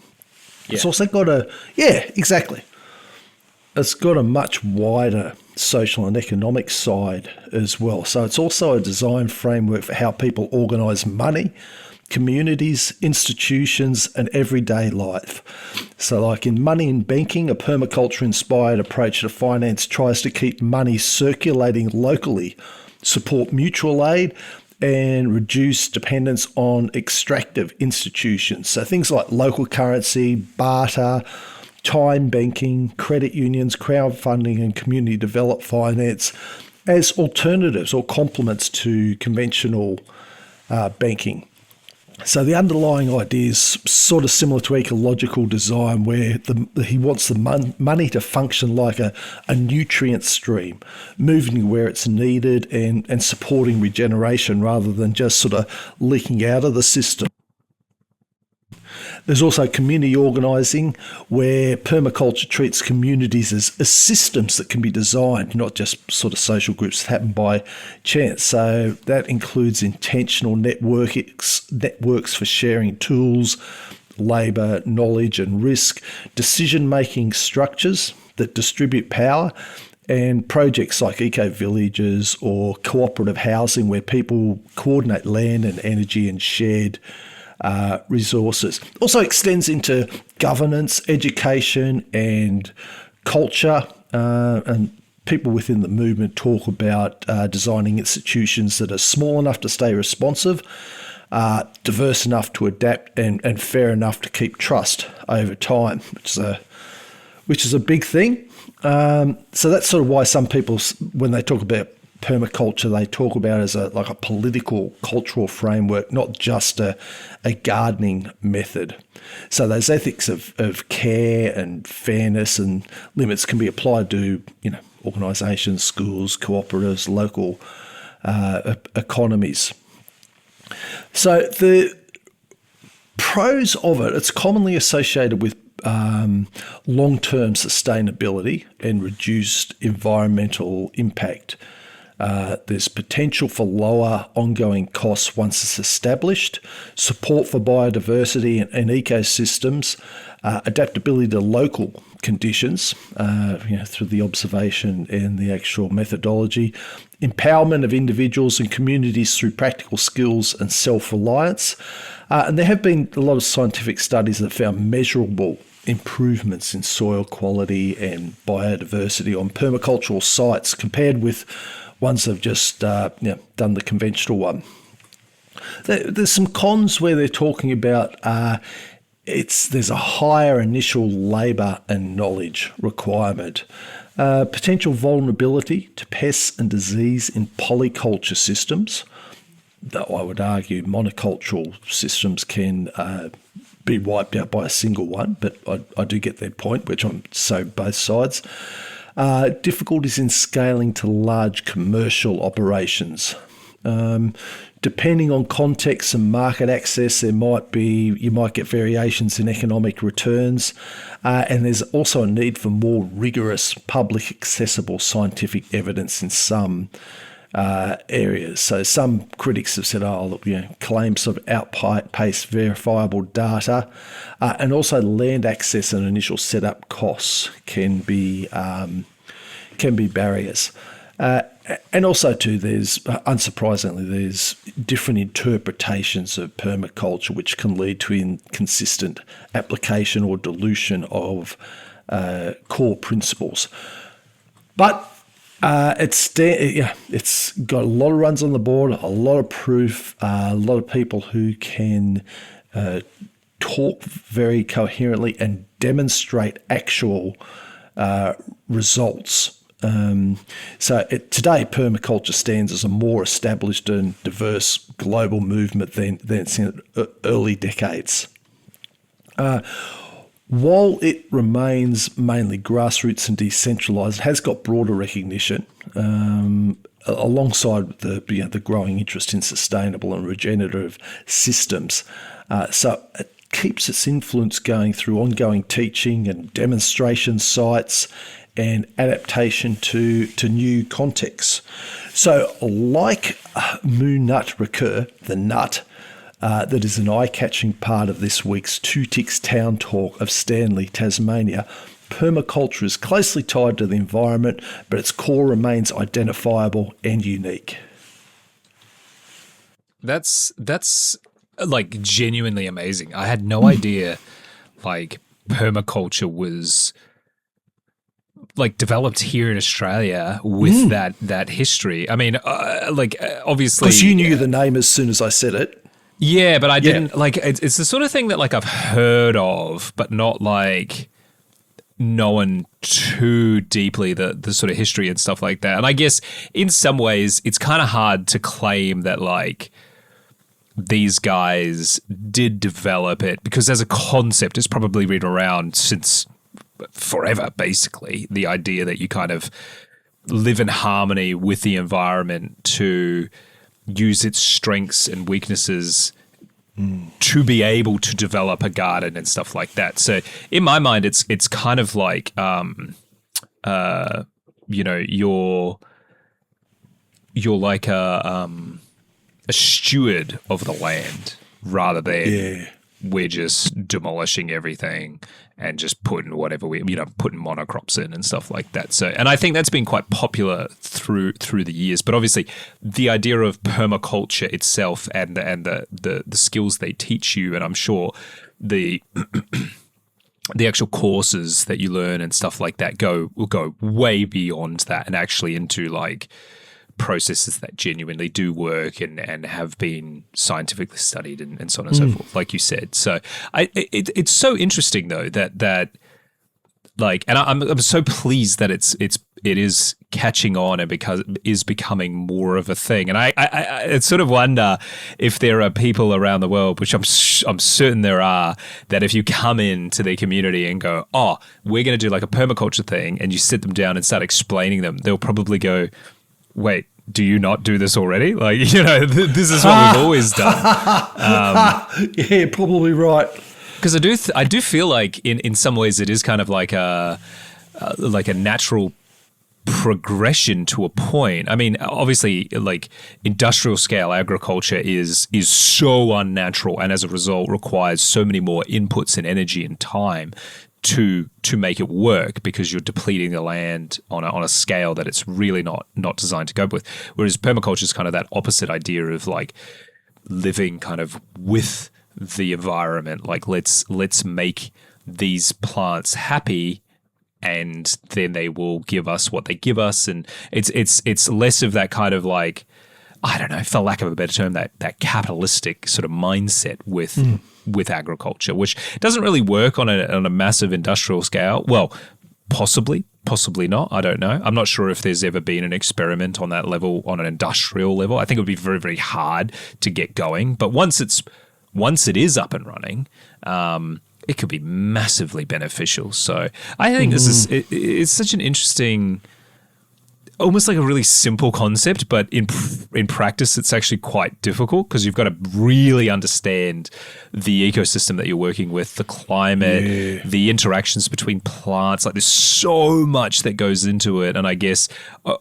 Yeah. It's also got exactly. It's got a much wider social and economic side as well. So it's also a design framework for how people organise money, communities, institutions, and everyday life. So like in money and banking, a permaculture-inspired approach to finance tries to keep money circulating locally, support mutual aid, and reduce dependence on extractive institutions. So things like local currency, barter, time banking, credit unions, crowdfunding, and community developed finance as alternatives or complements to conventional banking. So the underlying idea is sort of similar to ecological design, where he wants the money to function like a nutrient stream, moving where it's needed and supporting regeneration rather than just sort of leaking out of the system. There's also community organising, where permaculture treats communities as systems that can be designed, not just sort of social groups that happen by chance. So that includes intentional networks for sharing tools, labour, knowledge and risk, decision-making structures that distribute power, and projects like eco-villages or cooperative housing, where people coordinate land and energy and shared resources. Also extends into governance, education, and culture. And people within the movement talk about designing institutions that are small enough to stay responsive, diverse enough to adapt, and fair enough to keep trust over time, which is a big thing. So that's sort of why some people, when they talk about permaculture, they talk about it as a political, cultural framework, not just a gardening method. So those ethics of care and fairness and limits can be applied to, organisations, schools, cooperatives, local economies. So the pros of it, it's commonly associated with long-term sustainability and reduced environmental impact. There's potential for lower ongoing costs once it's established, support for biodiversity and ecosystems, adaptability to local conditions, through the observation and the actual methodology, empowerment of individuals and communities through practical skills and self-reliance. And there have been a lot of scientific studies that found measurable improvements in soil quality and biodiversity on permacultural sites compared with ones that have just done the conventional one. There's some cons where they're talking about there's a higher initial labour and knowledge requirement. Potential vulnerability to pests and disease in polyculture systems, though I would argue monocultural systems can be wiped out by a single one, but I do get their point, which I'm so both sides. Difficulties in scaling to large commercial operations. Depending on context and market access, you might get variations in economic returns, and there's also a need for more rigorous, public accessible scientific evidence in some areas. So some critics have said, claims of outpace verifiable data, and also land access and initial setup costs can be barriers. And also, too, unsurprisingly, there's different interpretations of permaculture, which can lead to inconsistent application or dilution of core principles. But it's got a lot of runs on the board, a lot of proof, a lot of people who can talk very coherently and demonstrate actual results. Today, permaculture stands as a more established and diverse global movement than in early decades. While it remains mainly grassroots and decentralised, it has got broader recognition alongside the growing interest in sustainable and regenerative systems. So it keeps its influence going through ongoing teaching and demonstration sites and adaptation to new contexts. So like Moon Nut Recur, the nut, that is an eye-catching part of this week's Two Ticks Town Talk of Stanley, Tasmania, permaculture is closely tied to the environment, but its core remains identifiable and unique. That's like genuinely amazing. I had no idea like permaculture was like developed here in Australia with that history. I mean, obviously, because you knew the name as soon as I said it. Yeah, but I didn't like. It's the sort of thing that like I've heard of, but not like known too deeply the sort of history and stuff like that. And I guess in some ways, it's kind of hard to claim that like these guys did develop it, because as a concept, it's probably been around since forever, basically. The idea that you kind of live in harmony with the environment to use its strengths and weaknesses to be able to develop a garden and stuff like that. So in my mind, it's kind of like, you're like a steward of the land rather than we're just demolishing everything and just putting whatever putting monocrops in and stuff like that. So, and I think that's been quite popular through the years. But obviously, the idea of permaculture itself and the skills they teach you, and I'm sure the the actual courses that you learn and stuff like that will go way beyond that and actually into like processes that genuinely do work and have been scientifically studied and so on and so forth, like you said. So it's so interesting though that like, and I'm so pleased that it is catching on and because it is becoming more of a thing. And I sort of wonder if there are people around the world, which I'm certain there are, that if you come into their community and go, oh, we're going to do like a permaculture thing, and you sit them down and start explaining them, they'll probably go, wait, do you not do this already? Like, this is what we've always done. Yeah, probably right. Because I do feel like in some ways it is kind of like a natural progression to a point. I mean, obviously, like industrial scale agriculture is so unnatural, and as a result requires so many more inputs and energy and time to make it work, because you're depleting the land on a scale that it's really not designed to cope with. Whereas permaculture is kind of that opposite idea of like living kind of with the environment. Like let's make these plants happy, and then they will give us what they give us. And it's less of that kind of like, I don't know, for lack of a better term, that capitalistic sort of mindset with with agriculture, which doesn't really work on a massive industrial scale. Well, possibly not. I don't know. I'm not sure if there's ever been an experiment on that level, on an industrial level. I think it would be very, very hard to get going. But once it is up and running, it could be massively beneficial. So I think it's such an interesting, almost like a really simple concept, but in practice, it's actually quite difficult because you've got to really understand the ecosystem that you're working with, the climate, the interactions between plants. Like there's so much that goes into it. And I guess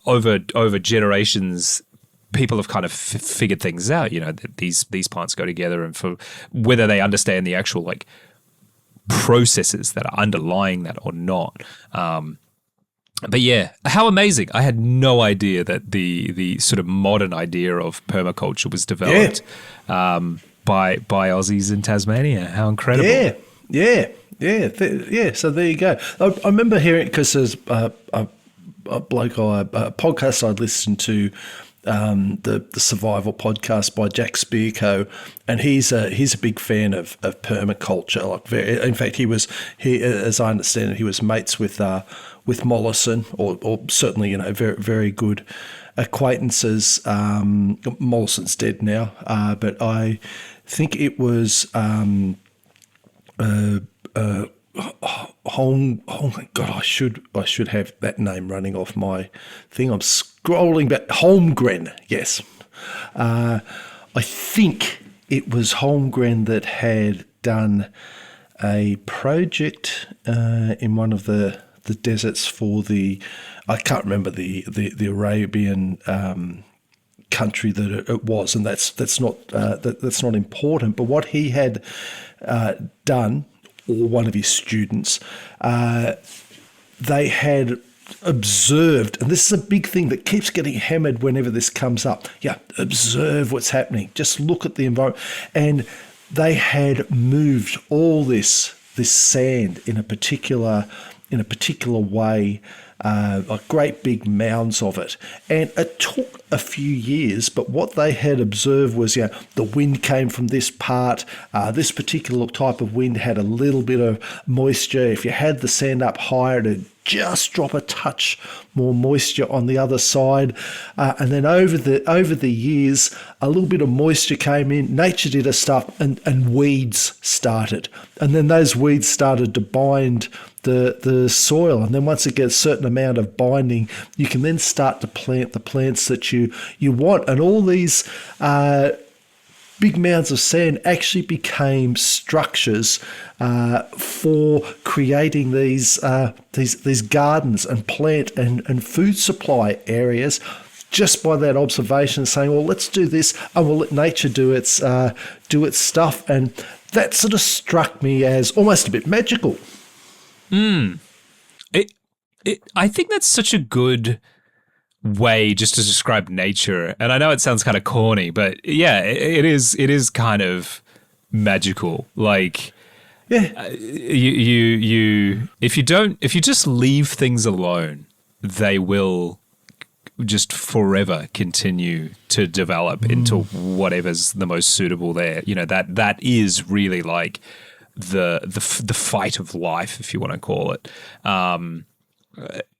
over generations, people have kind of figured things out, that these plants go together, and for whether they understand the actual like processes that are underlying that or not. But yeah, how amazing. I had no idea that the sort of modern idea of permaculture was developed by Aussies in Tasmania. How incredible. Yeah. So there you go. I remember hearing, because there's a podcast I'd listened to, the Survival podcast by Jack Spirko, and he's a big fan of permaculture. Like, in fact, he as I understand it, he was mates with Mollison, or certainly very, very good acquaintances. Mollison's dead now, but I think it was God, I should have that name running off my thing. I'm scrolling back. Holmgren, yes. I think it was Holmgren that had done a project in one of the deserts for I can't remember the Arabian country that it was, and that's not important. But what he had done, or one of his students, they had observed, and this is a big thing that keeps getting hammered whenever this comes up. Yeah, observe what's happening. Just look at the environment, and they had moved all this sand in a particular way, like great big mounds of it. And it took a few years, but what they had observed was, the wind came from this part. This particular type of wind had a little bit of moisture. If you had the sand up higher, it'd just drop a touch more moisture on the other side. And then over the years, a little bit of moisture came in, nature did her stuff, and weeds started. And then those weeds started to bind the soil. And then once it gets a certain amount of binding, you can then start to plant the plants that you want. And all these big mounds of sand actually became structures for creating these gardens and plant and food supply areas, just by that observation, saying, well, let's do this and we'll let nature do its stuff. And that sort of struck me as almost a bit magical. I think that's such a good way just to describe nature. And I know it sounds kind of corny, but yeah, it is kind of magical. Like, you if you just leave things alone, they will just forever continue to develop into whatever's the most suitable there. That is really like the fight of life, if you want to call it.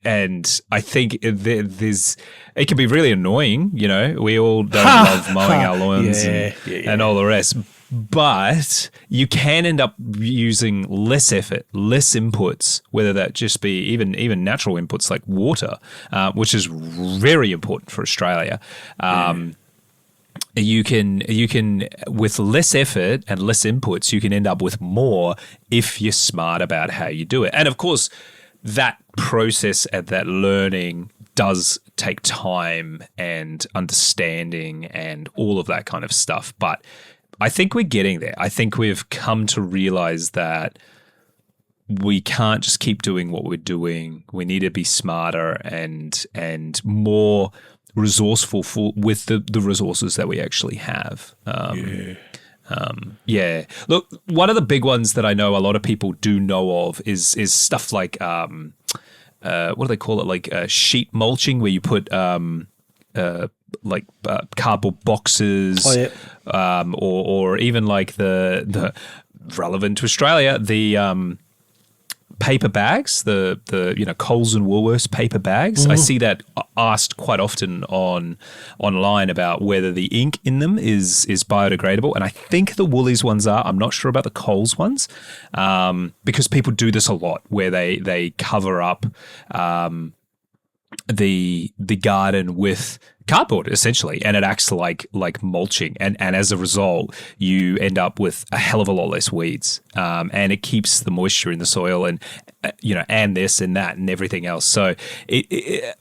And I think it can be really annoying. We all don't love mowing our lawns and all the rest. But you can end up using less effort, less inputs, whether that just be even natural inputs like water, which is very important for Australia. You can with less effort and less inputs, you can end up with more if you're smart about how you do it. And of course, that process and that learning does take time and understanding and all of that kind of stuff. But I think we're getting there. I think we've come to realize that we can't just keep doing what we're doing. We need to be smarter and more resourceful with the resources that we actually have. Look, one of the big ones that I know a lot of people do know of is stuff like what do they call it? Like sheet mulching, where you put cardboard boxes, or even like the relevant to Australia, the paper bags, the Coles and Woolworths paper bags. I see that asked quite often online about whether the ink in them is biodegradable, and I think the Woolies ones are. I'm not sure about the Coles ones, because people do this a lot, where they cover up the garden with cardboard essentially, and it acts like mulching, and as a result you end up with a hell of a lot less weeds, and it keeps the moisture in the soil, and and this and that and everything else. So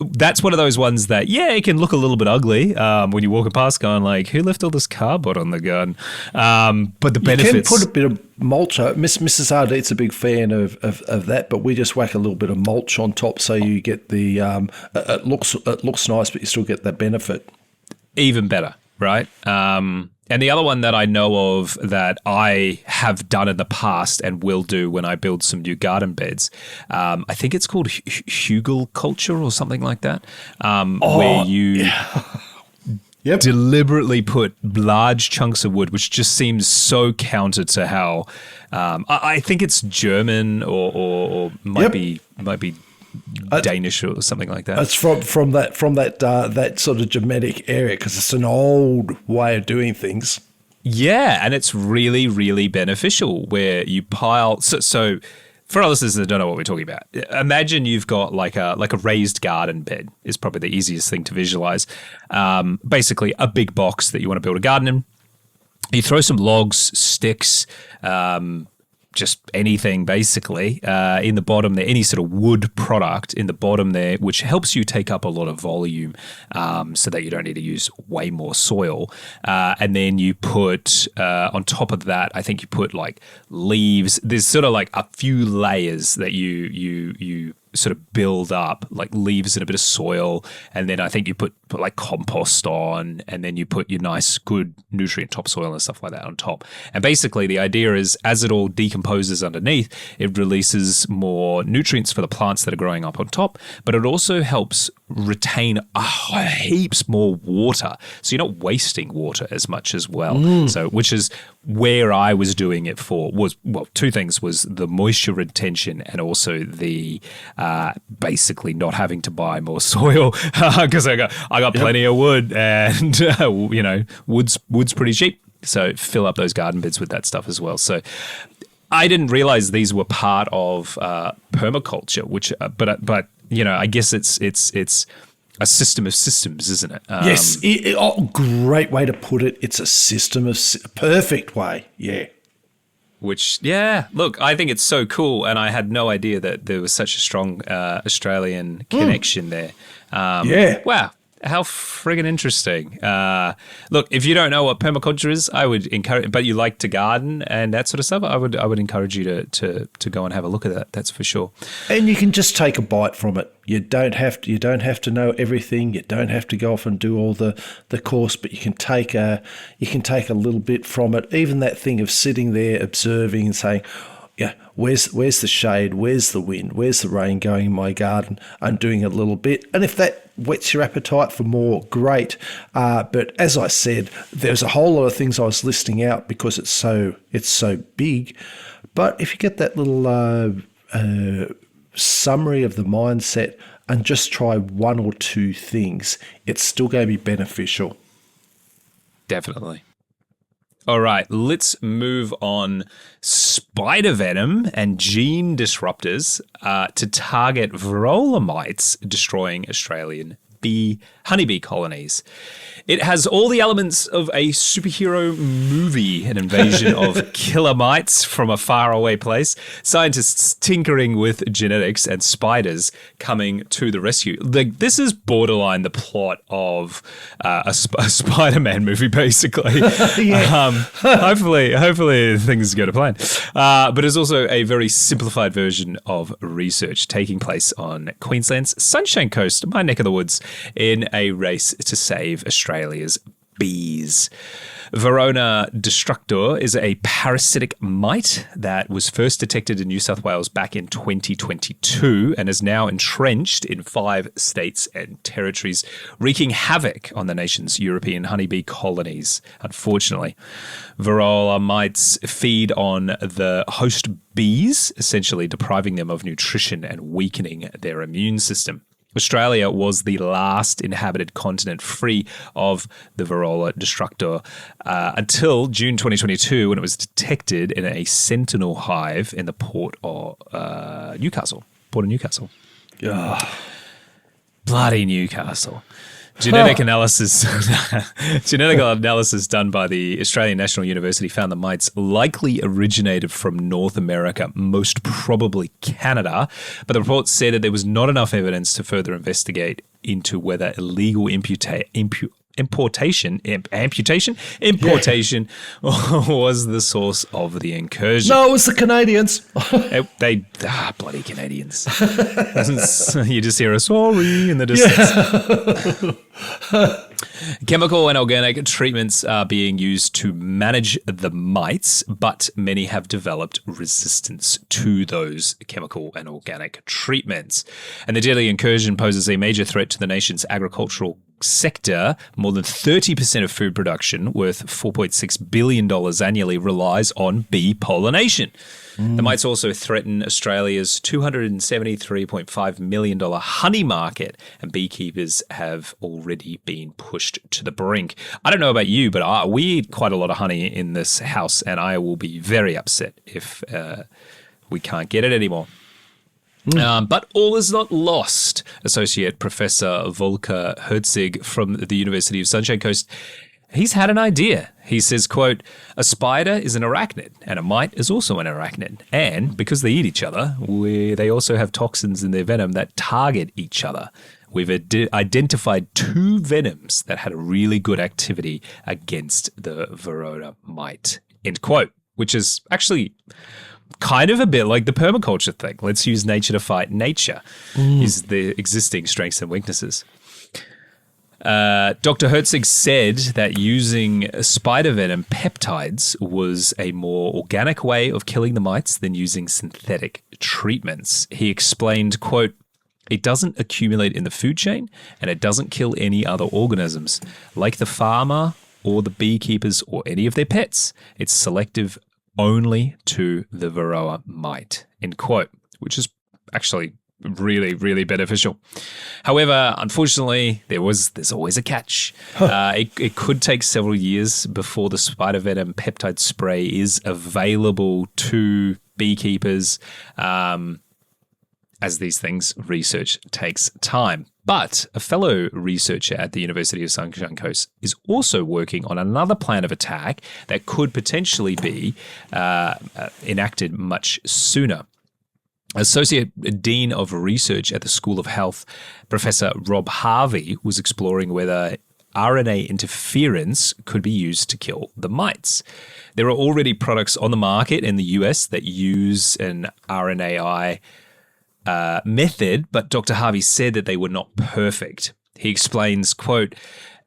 that's one of those ones that it can look a little bit ugly when you're walking past, going like, who left all this cardboard on the garden? But the benefits, you can put a bit of mulch. Mrs. Ardeet's a big fan of that, but we just whack a little bit of mulch on top, so you get the it looks nice, but you still get that benefit. Even better, right? And the other one that I know of that I have done in the past and will do when I build some new garden beds, I think it's called hugel culture or something like that, where you deliberately put large chunks of wood, which just seems so counter to how I think it's German or might be Danish or something like that. It's from that sort of Germanic area, because it's an old way of doing things. Yeah, and it's really, really beneficial where you pile. So for our listeners that don't know what we're talking about, imagine you've got like a raised garden bed is probably the easiest thing to visualize. Basically, a big box that you want to build a garden in. You throw some logs, sticks, just anything basically in the bottom there, any sort of wood product in the bottom there, which helps you take up a lot of volume, so that you don't need to use way more soil. And then you put on top of that, I think you put like leaves. There's sort of like a few layers that you sort of build up, like leaves and a bit of soil, and then I think you put like compost on, and then you put your nice good nutrient topsoil and stuff like that on top. And basically the idea is, as it all decomposes underneath, it releases more nutrients for the plants that are growing up on top, but it also helps retain heaps more water, so you're not wasting water as much as well. So which is where I was doing it for, was, well, two things, was the moisture retention and also the basically not having to buy more soil, because I got plenty of wood, and wood's pretty cheap, so fill up those garden beds with that stuff as well. So I didn't realize these were part of permaculture, which but I guess it's a system of systems, isn't it? Yes, great way to put it. It's a system of perfect way. Yeah. Which, look, I think it's so cool, and I had no idea that there was such a strong Australian connection there. Wow. How friggin' interesting. Look, if you don't know what permaculture is, I would encourage, but you like to garden and that sort of stuff, I would encourage you to go and have a look at that. That's for sure. And you can just take a bite from it. You don't have to know everything. You don't have to go off and do all the course, but you can take a little bit from it. Even that thing of sitting there observing and saying, yeah, where's the shade? Where's the wind? Where's the rain going in my garden? I'm doing a little bit. And if that whets your appetite for more, great. But as I said, there's a whole lot of things I was listing out because it's so big. But if you get that little summary of the mindset and just try one or two things, it's still going to be beneficial. Definitely. All right, let's move on. Spider venom and gene disruptors to target Varroa mites destroying Australian honeybee colonies. It has all the elements of a superhero movie, an invasion of killer mites from a faraway place, scientists tinkering with genetics, and spiders coming to the rescue. This is borderline the plot of a Spider-Man movie, basically. Hopefully things go to plan. But it's also a very simplified version of research taking place on Queensland's Sunshine Coast, my neck of the woods, in a race to save Australia's bees. Varroa destructor is a parasitic mite that was first detected in New South Wales back in 2022 and is now entrenched in 5 states and territories, wreaking havoc on the nation's European honeybee colonies, unfortunately. Varroa mites feed on the host bees, essentially depriving them of nutrition and weakening their immune system. Australia was the last inhabited continent free of the Varroa destructor until June 2022 when it was detected in a sentinel hive in the port of Newcastle. Bloody Newcastle. Genetic analysis done by the Australian National University found the mites likely originated from North America, most probably Canada, but the report said that there was not enough evidence to further investigate into whether illegal importation was the source of the incursion. No, it was the Canadians. Bloody Canadians. You just hear a sorry in the distance. Chemical and organic treatments are being used to manage the mites, but many have developed resistance to those chemical and organic treatments. And the deadly incursion poses a major threat to the nation's agricultural sector. More than 30% of food production, worth $4.6 billion annually, relies on bee pollination. The mites also threaten Australia's $273.5 million honey market, and beekeepers have already been pushed to the brink. I don't know about you, but we eat quite a lot of honey in this house, and I will be very upset if we can't get it anymore. But all is not lost. Associate Professor Volker Herzig from the University of Sunshine Coast, he's had an idea. He says, quote, "A spider is an arachnid and a mite is also an arachnid. And because they eat each other, they also have toxins in their venom that target each other. We've identified 2 venoms that had a really good activity against the Varroa mite," end quote, which is actually kind of a bit like the permaculture thing. Let's use nature to fight nature, is the existing strengths and weaknesses. Dr. Herzig said that using spider venom peptides was a more organic way of killing the mites than using synthetic treatments. He explained, quote, "It doesn't accumulate in the food chain and it doesn't kill any other organisms. Like the farmer or the beekeepers or any of their pets, it's selective only to the Varroa mite," end quote, which is actually really, really beneficial. However, unfortunately, there's always a catch. It could take several years before the spider venom peptide spray is available to beekeepers. As these things, research takes time. But a fellow researcher at the University of Sunshine Coast is also working on another plan of attack that could potentially be enacted much sooner. Associate Dean of Research at the School of Health, Professor Rob Harvey, was exploring whether RNA interference could be used to kill the mites. There are already products on the market in the US that use an RNAi method, but Dr. Harvey said that they were not perfect. He explains, quote,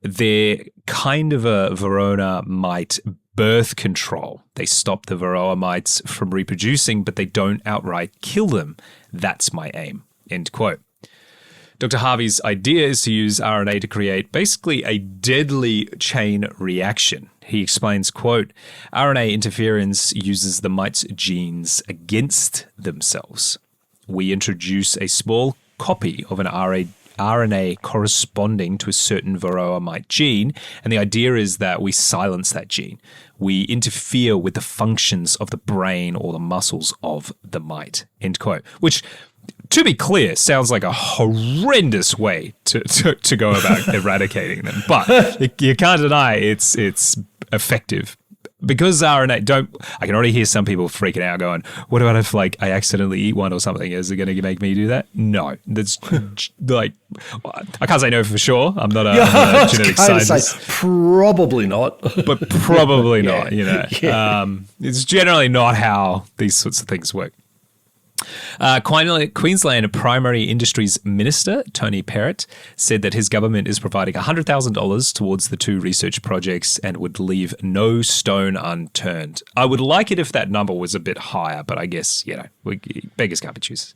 "They're kind of a Varroa mite birth control. They stop the Varroa mites from reproducing, but they don't outright kill them. That's my aim," end quote. Dr. Harvey's idea is to use RNA to create basically a deadly chain reaction. He explains, quote, "RNA interference uses the mite's genes against themselves. We introduce a small copy of an RNA corresponding to a certain Varroa mite gene, and the idea is that we silence that gene. We interfere with the functions of the brain or the muscles of the mite," end quote. Which, to be clear, sounds like a horrendous way to go about eradicating them. But you can't deny it's effective. Because RNA I can already hear some people freaking out going, what about if I accidentally eat one or something? Is it going to make me do that? No. That's I can't say no for sure. I'm not a genetic scientist. Probably not. But probably not, Yeah. It's generally not how these sorts of things work. Queensland Primary Industries Minister Tony Perrott said that his government is providing $100,000 towards the 2 research projects and would leave no stone unturned. I would like it if that number was a bit higher, but I guess, beggars can't be choosers.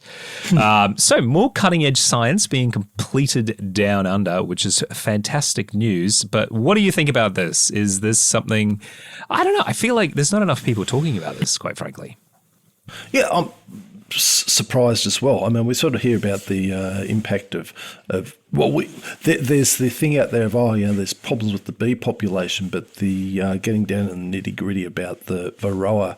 So more cutting-edge science being completed down under, which is fantastic news. But what do you think about this? Is this something, I don't know, I feel like there's not enough people talking about this, quite frankly. Yeah, I'm surprised as well. I mean, we sort of hear about the impact of there's the thing out there of, there's problems with the bee population, but the getting down in the nitty-gritty about the Varroa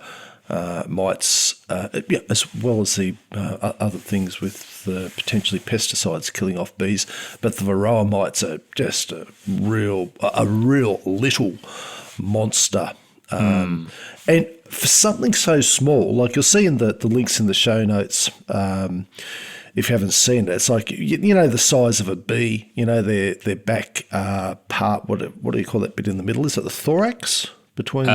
mites, as well as the other things with potentially pesticides killing off bees. But the Varroa mites are just a real little monster. And for something so small, like you'll see in the links in the show notes, if you haven't seen it, it's like, the size of a bee, their back part, what do you call that bit in the middle? Is it the thorax? Between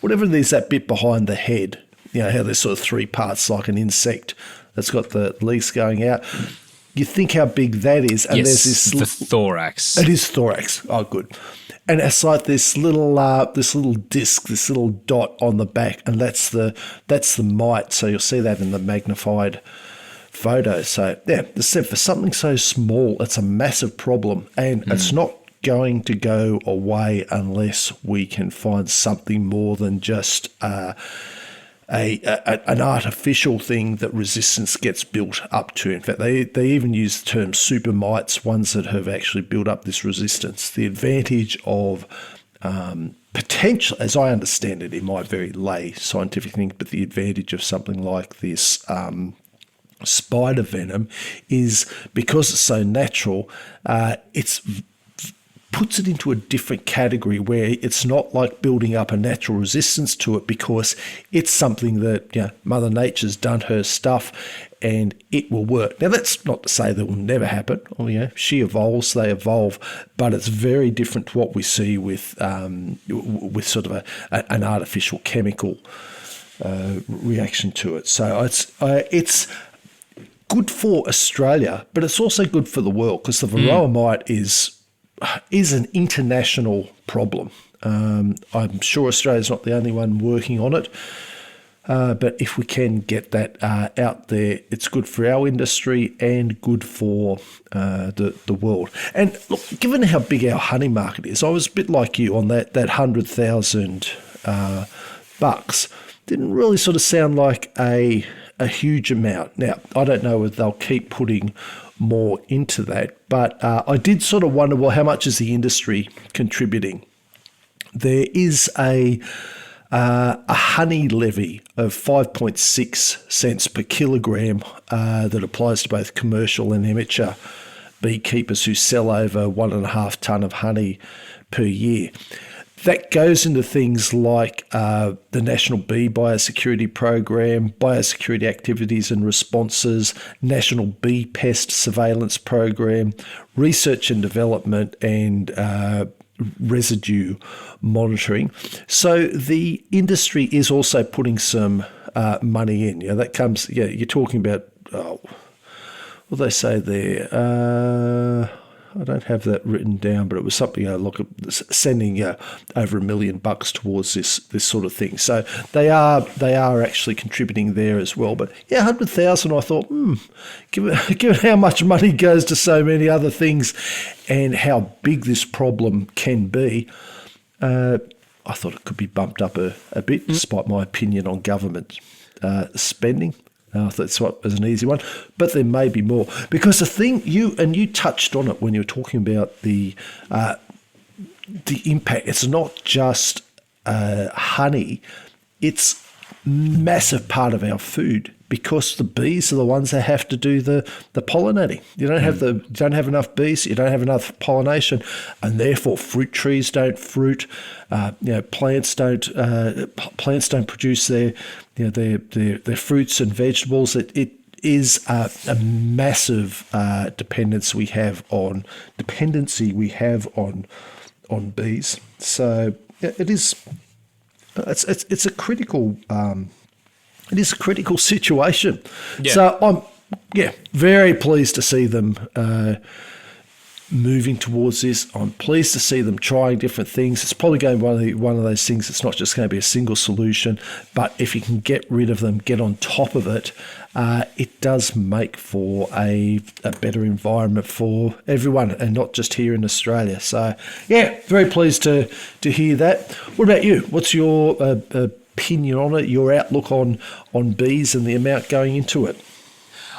whatever it is, that bit behind the head, how there's sort of 3 parts like an insect that's got the legs going out. You think how big that is, and yes, there's this the thorax. It is thorax. Oh, good. And it's like this little disc, this little dot on the back, and that's the mite. So you'll see that in the magnified photo. So for something so small, it's a massive problem, and it's not going to go away unless we can find something more than just an artificial thing that resistance gets built up to. In fact, they even use the term super mites, ones that have actually built up this resistance. The advantage of potential, as I understand it in my very lay scientific thing, but the advantage of something like this spider venom is because it's so natural, it's puts it into a different category where it's not like building up a natural resistance to it, because it's something that Mother Nature's done her stuff and it will work. Now, that's not to say that will never happen. She evolves, they evolve, but it's very different to what we see with sort of an artificial chemical reaction to it. So it's good for Australia, but it's also good for the world, because the Varroa mite is an international problem. I'm sure Australia's not the only one working on it, but if we can get that out there, it's good for our industry and good for the world. And look, given how big our honey market is, I was a bit like you on that $100,000. Didn't really sort of sound like a huge amount. Now, I don't know if they'll keep putting more into that, but I did sort of wonder, well, how much is the industry contributing? There is a honey levy of 5.6 cents per kilogram that applies to both commercial and amateur beekeepers who sell over 1.5 tonne of honey per year. That goes into things like the National Bee Biosecurity Program, biosecurity activities and responses, National Bee Pest Surveillance Program, research and development, and residue monitoring. So the industry is also putting some money in. That comes, you're talking about, what they say there, I don't have that written down, but it was something sending over $1 million towards this sort of thing. So they are actually contributing there as well. But 100,000, I thought, given how much money goes to so many other things and how big this problem can be, I thought it could be bumped up a bit, despite my opinion on government spending. I thought it was an easy one, but there may be more, because the thing you touched on it when you were talking about the impact. It's not just honey; it's massive part of our food, because the bees are the ones that have to do the pollinating. You don't have enough bees, you don't have enough pollination, and therefore fruit trees don't fruit. Plants don't produce their fruits and vegetables. It is a massive dependency we have on bees. So it is. It's a critical it is a critical situation. Yeah. So I'm, very pleased to see them moving towards this. I'm pleased to see them trying different things. It's probably going to be one of those things. It's not just going to be a single solution, but if you can get rid of them, get on top of it, it does make for a better environment for everyone, and not just here in Australia. So, very pleased to hear that. What about you? What's your opinion on it, your outlook on bees and the amount going into it?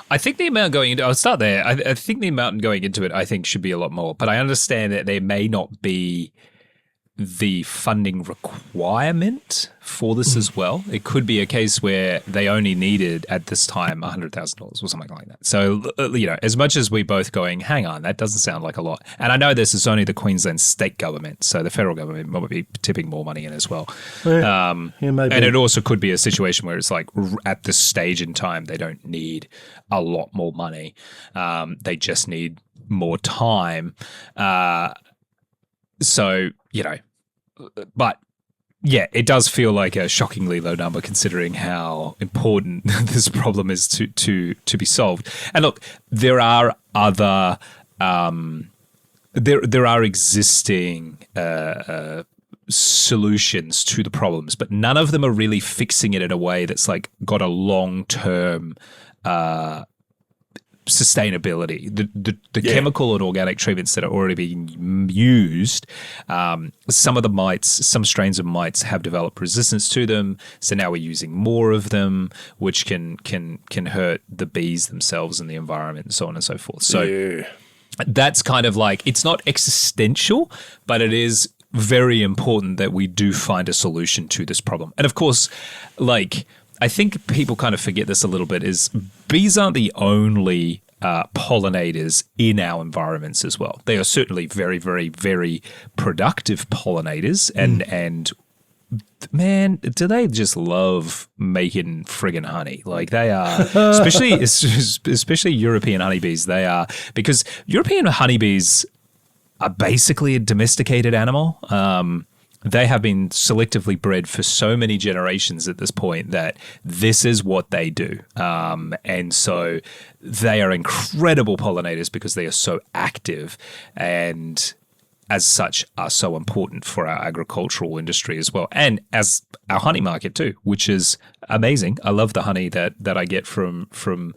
I think the amount going into I'll start there. I think the amount going into it, I think, should be a lot more. But I understand that there may not be the funding requirement for this as well. It could be a case where they only needed at this time $100,000 or something like that. So, as much as we both going, hang on, that doesn't sound like a lot. And I know this is only the Queensland state government, so the federal government might be tipping more money in as well. Maybe. And it also could be a situation where it's like at this stage in time, they don't need a lot more money. They just need more time. So, but yeah, it does feel like a shockingly low number considering how important this problem is to be solved. And look, there are other there are existing solutions to the problems, but none of them are really fixing it in a way that's like got a long-term sustainability. The chemical and organic treatments that are already being used, some of the mites, some strains of mites have developed resistance to them. So now we're using more of them, which can hurt the bees themselves and the environment and so on and so forth. So that's kind of like, it's not existential, but it is very important that we do find a solution to this problem. And of course, like, I think people kind of forget this a little bit, is bees aren't the only pollinators in our environments as well. They are certainly very, very, very productive pollinators, and man, do they just love making friggin' honey? Like they are, especially European honeybees. They are, because European honeybees are basically a domesticated animal. They have been selectively bred for so many generations at this point that this is what they do. And so they are incredible pollinators because they are so active and as such are so important for our agricultural industry as well. And as our honey market too, which is amazing. I love the honey that I get from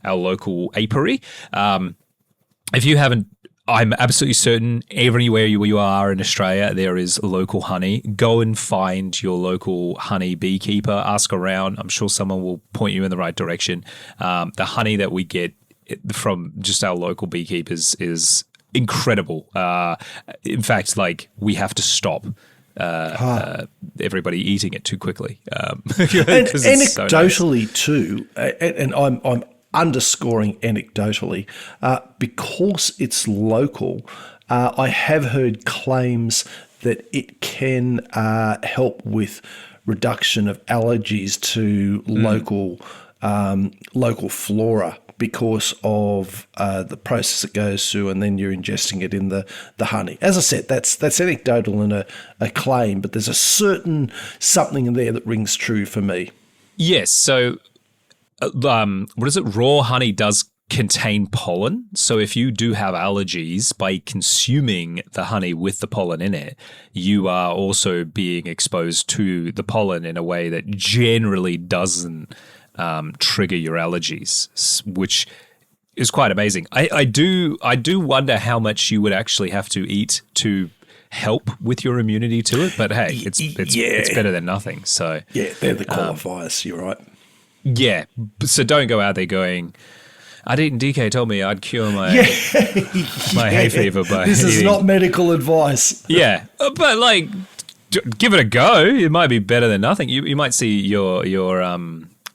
our local apiary. If you haven't, I'm absolutely certain everywhere you are in Australia, there is local honey. Go and find your local honey beekeeper, ask around. I'm sure someone will point you in the right direction. The honey that we get from just our local beekeepers is incredible. In fact, like we have to stop everybody eating it too quickly. And anecdotally too, and I'm underscoring anecdotally, because it's local, I have heard claims that it can help with reduction of allergies to local flora because of the process it goes through, and then you're ingesting it in the honey. As I said, that's anecdotal and a claim, but there's a certain something in there that rings true for me. Yes, so what is it? Raw honey does contain pollen. So if you do have allergies, by consuming the honey with the pollen in it, you are also being exposed to the pollen in a way that generally doesn't trigger your allergies, which is quite amazing. I do wonder how much you would actually have to eat to help with your immunity to it. But hey, it's better than nothing. So yeah, they're the qualifiers. You're right. Yeah, so don't go out there going, Ardeet and DK told me I'd cure my hay fever by This is not medical advice. Yeah, but like, give it a go. It might be better than nothing. You might see your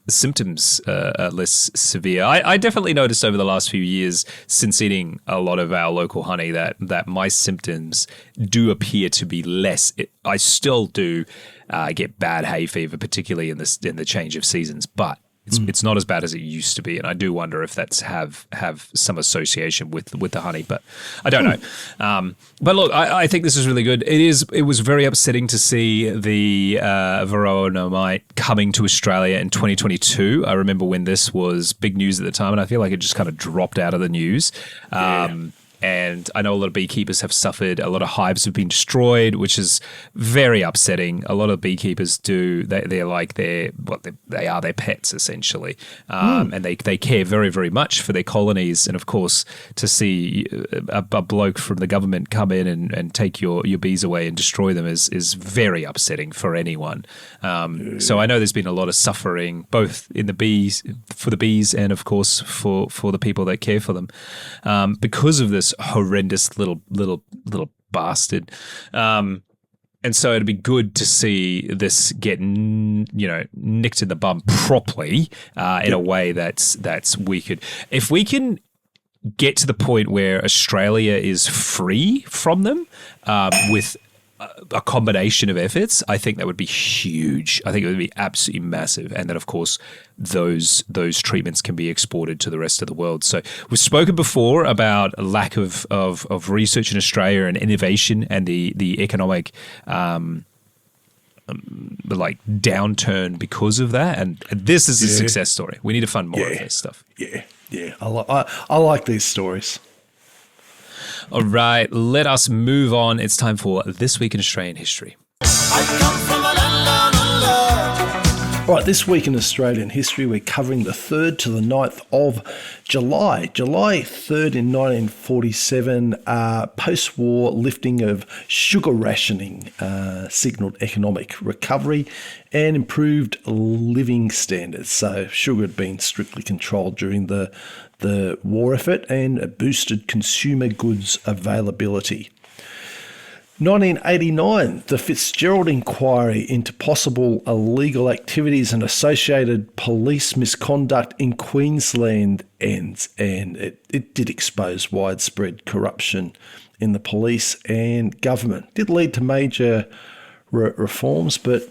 symptoms less severe. I definitely noticed over the last few years since eating a lot of our local honey that my symptoms do appear to be less. I still do get bad hay fever, particularly in the change of seasons, but It's not as bad as it used to be, and I do wonder if that's have some association with the honey, but I don't know. But look, I think this is really good. It was very upsetting to see the Varroa mite coming to Australia in 2022. I remember when this was big news at the time, and I feel like it just kind of dropped out of the news. And I know a lot of beekeepers have suffered. A lot of hives have been destroyed, which is very upsetting. A lot of beekeepers they're like they are their pets essentially, and they care very, very much for their colonies. And of course, to see a bloke from the government come in and take your bees away and destroy them is very upsetting for anyone. So I know there's been a lot of suffering, both in the bees for the bees, and of course for the people that care for them, because of this horrendous little bastard. And so it'd be good to see this get nicked in the bum properly in a way that's we could, if we can get to the point where Australia is free from them with a combination of efforts, I think that would be huge. I think it would be absolutely massive. And then, of course, those treatments can be exported to the rest of the world. So we've spoken before about a lack of research in Australia and innovation and the economic downturn because of that. And this is a success story. We need to fund more of this stuff. Yeah. I like these stories. All right, let us move on. It's time for This Week in Australian History. All right, this week in Australian history, we're covering the 3rd to the 9th of July. July 3rd in 1947, post-war lifting of sugar rationing signalled economic recovery and improved living standards. So sugar had been strictly controlled during the war effort and boosted consumer goods availability. 1989, the Fitzgerald inquiry into possible illegal activities and associated police misconduct in Queensland ends, and it did expose widespread corruption in the police and government. It did lead to major reforms, but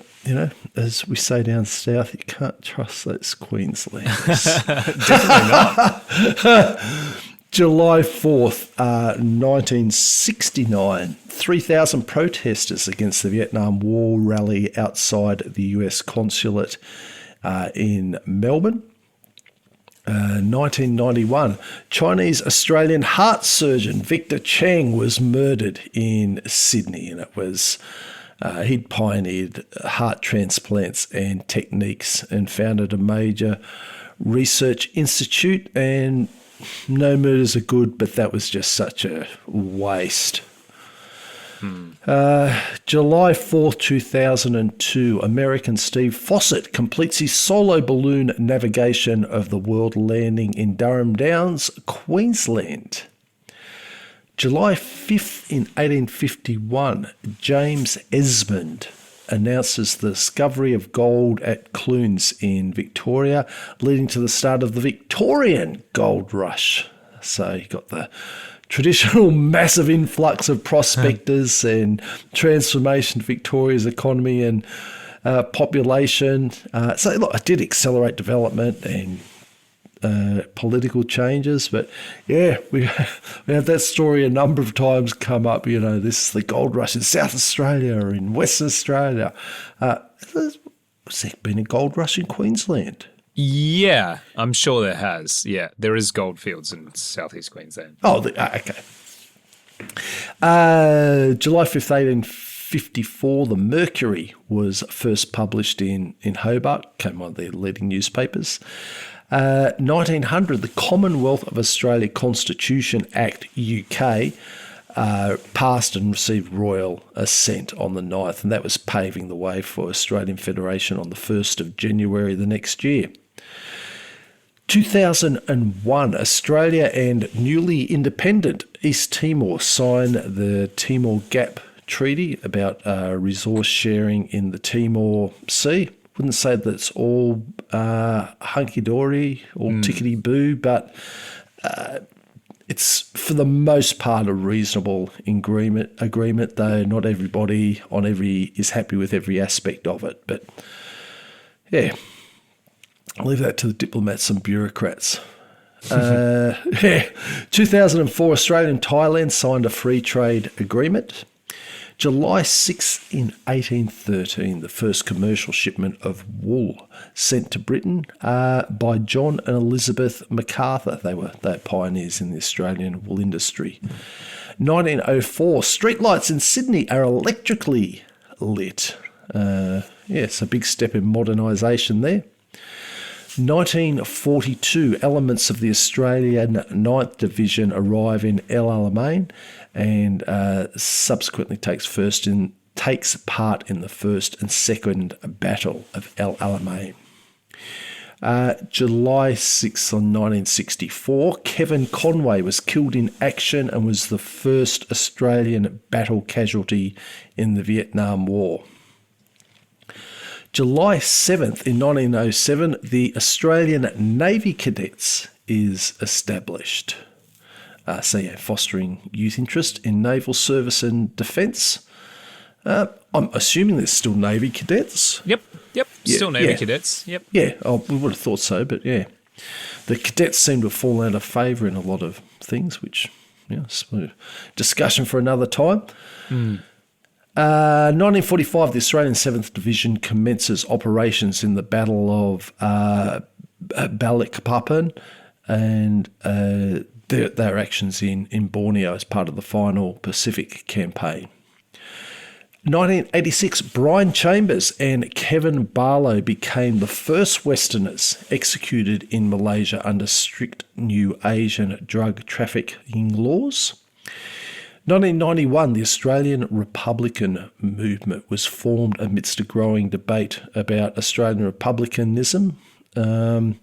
as we say down south, you can't trust those Queenslanders. Definitely not. July 4th, 1969, 3,000 protesters against the Vietnam War rally outside the US consulate in Melbourne. 1991, Chinese-Australian heart surgeon Victor Chang was murdered in Sydney, and it was he'd pioneered heart transplants and techniques and founded a major research institute. And no murders are good, but that was just such a waste. July 4th, 2002, American Steve Fossett completes his solo balloon navigation of the world landing in Durham Downs, Queensland. July 5th in 1851, James Esmond announces the discovery of gold at Clunes in Victoria, leading to the start of the Victorian gold rush. So you got the traditional massive influx of prospectors and transformation of Victoria's economy and population. So look, it did accelerate development and political changes, but we have that story a number of times come up. This is the gold rush in South Australia or in Western Australia. Has there been a gold rush in Queensland? Yeah, I'm sure there has. Yeah, there is gold fields in southeast Queensland. Oh, okay. July 5th, 1854, the Mercury was first published in Hobart, came on the leading newspapers. 1900, the Commonwealth of Australia Constitution Act UK passed and received royal assent on the 9th, and that was paving the way for Australian Federation on the 1st of January the next year. 2001, Australia and newly independent East Timor signed the Timor Gap Treaty about resource sharing in the Timor Sea. Wouldn't say that it's all hunky-dory, all tickety-boo, but it's for the most part a reasonable agreement, though not everybody is happy with every aspect of it. But yeah, I'll leave that to the diplomats and bureaucrats. 2004, Australia and Thailand signed a free trade agreement. July 6 in 1813, the first commercial shipment of wool sent to Britain by John and Elizabeth MacArthur. They were pioneers in the Australian wool industry. 1904, streetlights in Sydney are electrically lit. It's a big step in modernisation there. 1942, elements of the Australian 9th Division arrive in El Alamein and subsequently takes part in the First and Second Battle of El Alamein. July 6 on 1964, Kevin Conway was killed in action and was the first Australian battle casualty in the Vietnam War. July 7th in 1907, the Australian Navy Cadets is established. Fostering youth interest in naval service and defence. I'm assuming there's still Navy Cadets. Yep. Still Navy Cadets. Yep. Yeah, we would have thought so, but yeah. The cadets seem to have fallen out of favour in a lot of things, which, discussion for another time. 1945, the Australian 7th Division commences operations in the Battle of Balikpapan and their actions in Borneo as part of the final Pacific campaign. 1986, Brian Chambers and Kevin Barlow became the first Westerners executed in Malaysia under strict new Asian drug trafficking laws. 1991, the Australian Republican movement was formed amidst a growing debate about Australian republicanism. Didn't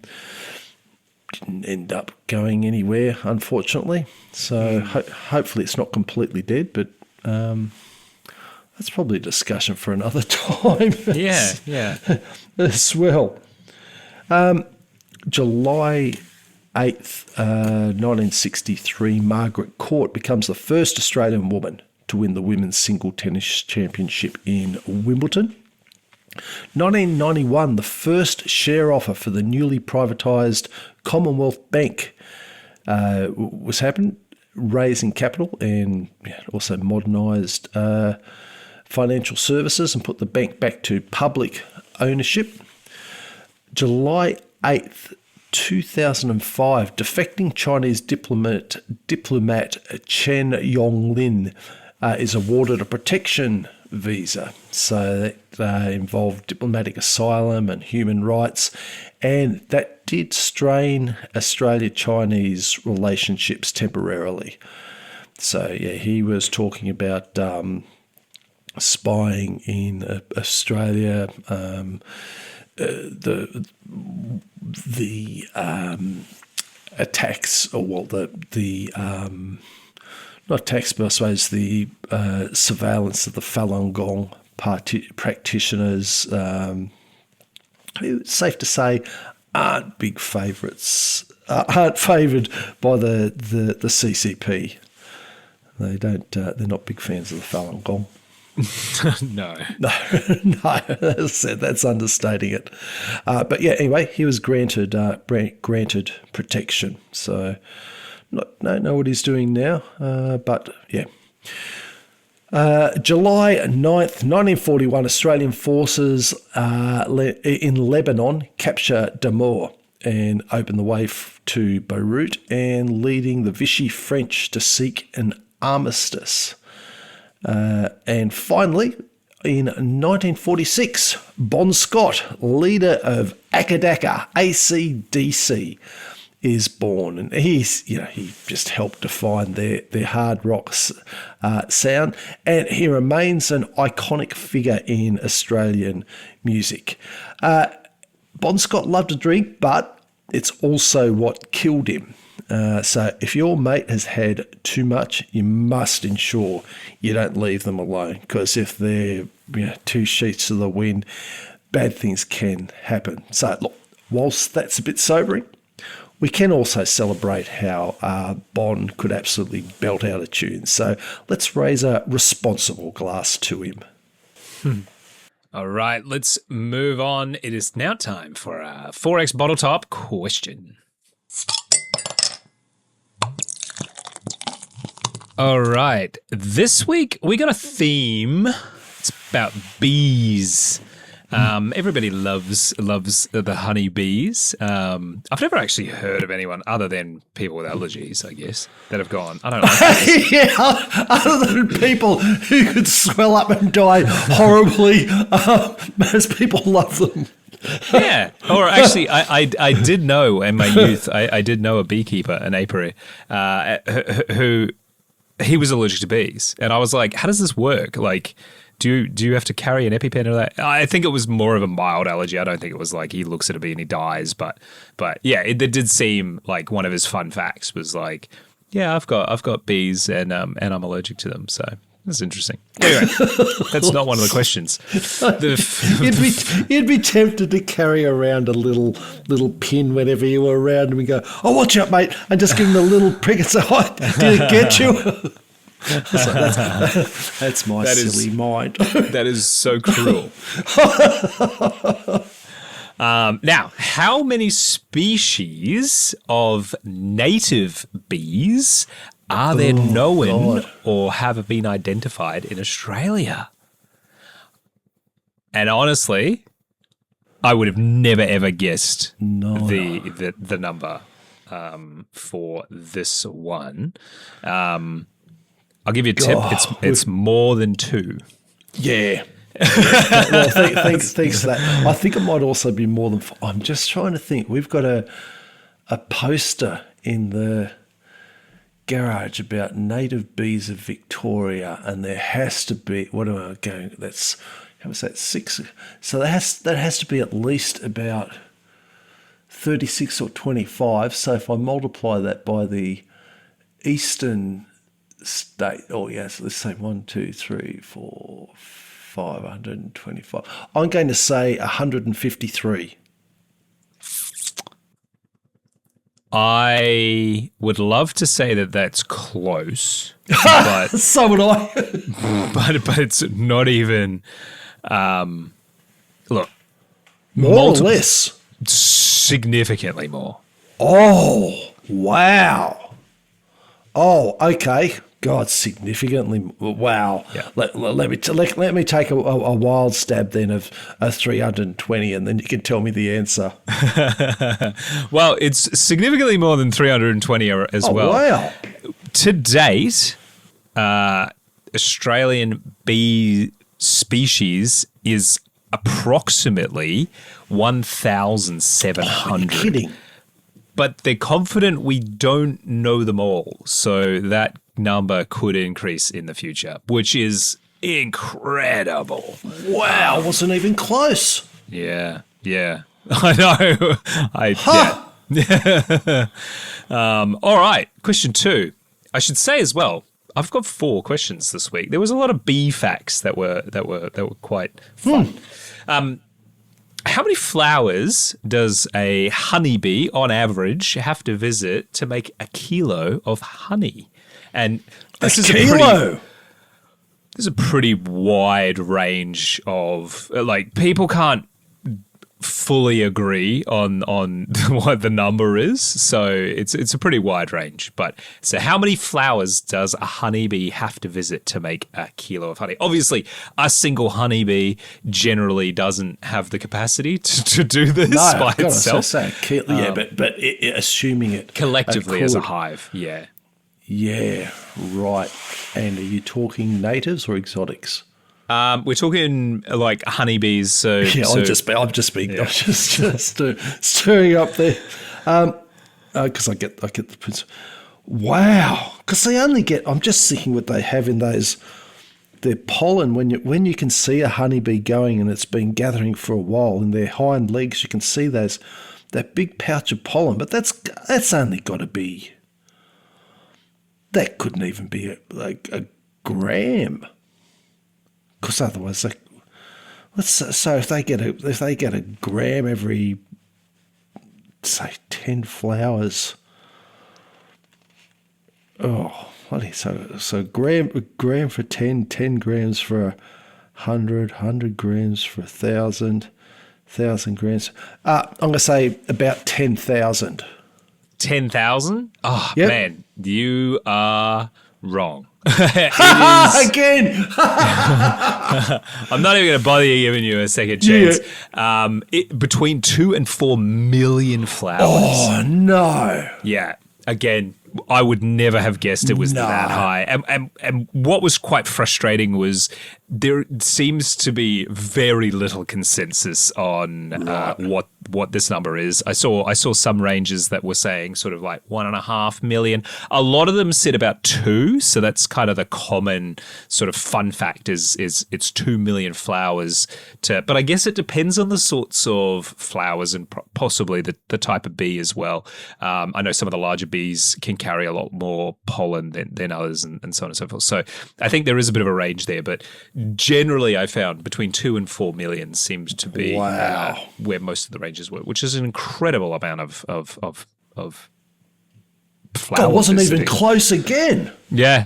end up going anywhere, unfortunately. So hopefully it's not completely dead, but that's probably a discussion for another time. Yeah. As well. July 8th, 1963, Margaret Court becomes the first Australian woman to win the women's single tennis championship in Wimbledon. 1991, the first share offer for the newly privatised Commonwealth Bank was happened, raising capital and also modernised financial services and put the bank back to public ownership. July 8th, 2005, defecting Chinese diplomat Chen Yonglin is awarded a protection visa. So that involved diplomatic asylum and human rights, and that did strain Australia-Chinese relationships temporarily. So he was talking about spying in Australia, the attacks, or not attacks, but I suppose the surveillance of the Falun Gong practitioners, who, safe to say, aren't big favourites, aren't favoured by the CCP. They're not big fans of the Falun Gong. No, as I said, that's understating it. But anyway, he was granted protection. So, don't know what he's doing now, but yeah. July 9th, 1941, Australian forces in Lebanon capture Damour and open the way to Beirut, and leading the Vichy French to seek an armistice. And finally, in 1946, Bon Scott, leader of Akadaka, AC/DC, is born, and he just helped define their hard rock sound, and he remains an iconic figure in Australian music. Bon Scott loved to drink, but it's also what killed him. So if your mate has had too much, you must ensure you don't leave them alone, because if they're two sheets to the wind, bad things can happen. So look, whilst that's a bit sobering, we can also celebrate how Bon could absolutely belt out a tune. So let's raise a responsible glass to him. All right, let's move on. It is now time for a 4X bottle top question. All right, this week we got a theme. It's about bees. Everybody loves the honeybees. I've never actually heard of anyone other than people with allergies, I guess, that have gone, I don't know. Yeah, other than people who could swell up and die horribly, most people love them. Yeah. Or actually, I did know in my youth, I did know a beekeeper, an apiary, who he was allergic to bees. And I was like, how does this work? Like, do you have to carry an EpiPen or that? I think it was more of a mild allergy. I don't think it was like he looks at a bee and he dies. But yeah, it did seem like one of his fun facts was like, yeah, I've got bees and I'm allergic to them. So that's interesting. Anyway, that's not one of the questions. You'd be tempted to carry around a little pin whenever you were around, and we go, "Oh, watch out, mate!" and just give him a little prick and say, "Oh, did it get you?" That's my silly mind. That is so cruel. Now, how many species of native bees are there known or have been identified in Australia? And honestly, I would have never ever guessed the number for this one. I'll give you a tip. It's more than 2. Yeah. Well, thanks for that. I think it might also be more than 4. I'm just trying to think. We've got a poster in the garage about native bees of Victoria, and there has to be, what am I going? That's, how was that, 6? So that has to be at least about 36 or 25. So if I multiply that by the eastern state, so let's say 1, 2, 3, 4, 525. I'm going to say 153. I would love to say that that's close, but so would I. but it's not even. Look, more or less, significantly more. Oh wow! Oh, okay. God, significantly. Wow. Yeah. Let me take a wild stab then of a 320, and then you can tell me the answer. Well, it's significantly more than 320 as well. Wow. To date, Australian bee species is approximately 1,700. Are you kidding? But they're confident we don't know them all, so that number could increase in the future, which is incredible. Wow, wasn't even close. Yeah, I know. Yeah. All right, question 2. I should say as well, I've got 4 questions this week. There was a lot of bee facts that were quite fun. How many flowers does a honeybee, on average, have to visit to make a kilo of honey? And this is a pretty wide range of, like, people can't fully agree on what the number is, so it's a pretty wide range. But so how many flowers does a honeybee have to visit to make a kilo of honey? Obviously, a single honeybee generally doesn't have the capacity to do this by itself. But assuming it collectively as a hive, yeah. Yeah, right. And are you talking natives or exotics? We're talking like honeybees. So yeah, I'm just stirring up there, because I get the principle. Wow, because they only get. I'm just thinking what they have in their pollen. When you can see a honeybee going and it's been gathering for a while in their hind legs, you can see that big pouch of pollen. But that's only got to be. That couldn't even be a gram. Because otherwise, so if they get a gram every, say, 10 flowers, so gram for 10 grams for 100 grams for 1,000 grams. I'm going to say about 10,000. 10,000? Oh, Yep. man, you are wrong. It is, Again. I'm not even going to bother you giving you a second chance. Between 2 and 4 million flowers. Oh, no. Yeah. Again, I would never have guessed it was that high. And what was quite frustrating was there seems to be very little consensus on what this number is. I saw some ranges that were saying sort of like 1.5 million. A lot of them said about 2, so that's kind of the common sort of fun fact is it's 2 million flowers. But I guess it depends on the sorts of flowers and possibly the type of bee as well. I know some of the larger bees can carry a lot more pollen than others and so on and so forth. So I think there is a bit of a range there, but generally I found between 2 and 4 million seems to be where most of the ranges were, which is an incredible amount of flowers. God, wasn't even close again. Yeah.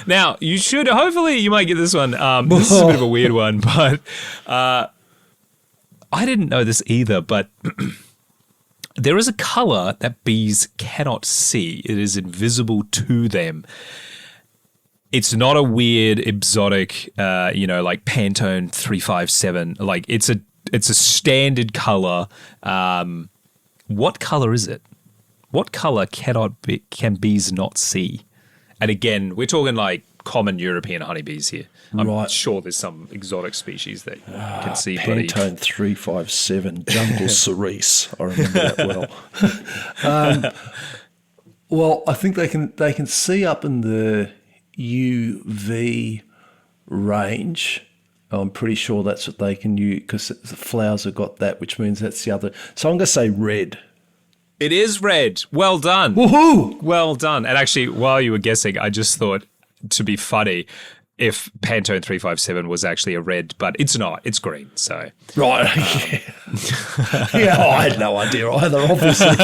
Now, hopefully you might get this one. This is a bit of a weird one, but I didn't know this either, but there is a color that bees cannot see. It is invisible to them. It's not a weird, exotic, like Pantone 357. Like it's a standard color. What color is it? What color can bees not see? And again, we're talking like common European honeybees here. I'm sure there's some exotic species that can see. Pantone 357 jungle cerise. I remember that well. Well, I think they can see up in the UV range. I'm pretty sure that's what they can use because the flowers have got that, which means that's the other. So I'm going to say red. It is red. Well done. Woohoo! Well done. And actually, while you were guessing, I just thought to be funny if Pantone 357 was actually a red, but it's not. It's green. So right. I had no idea either, obviously.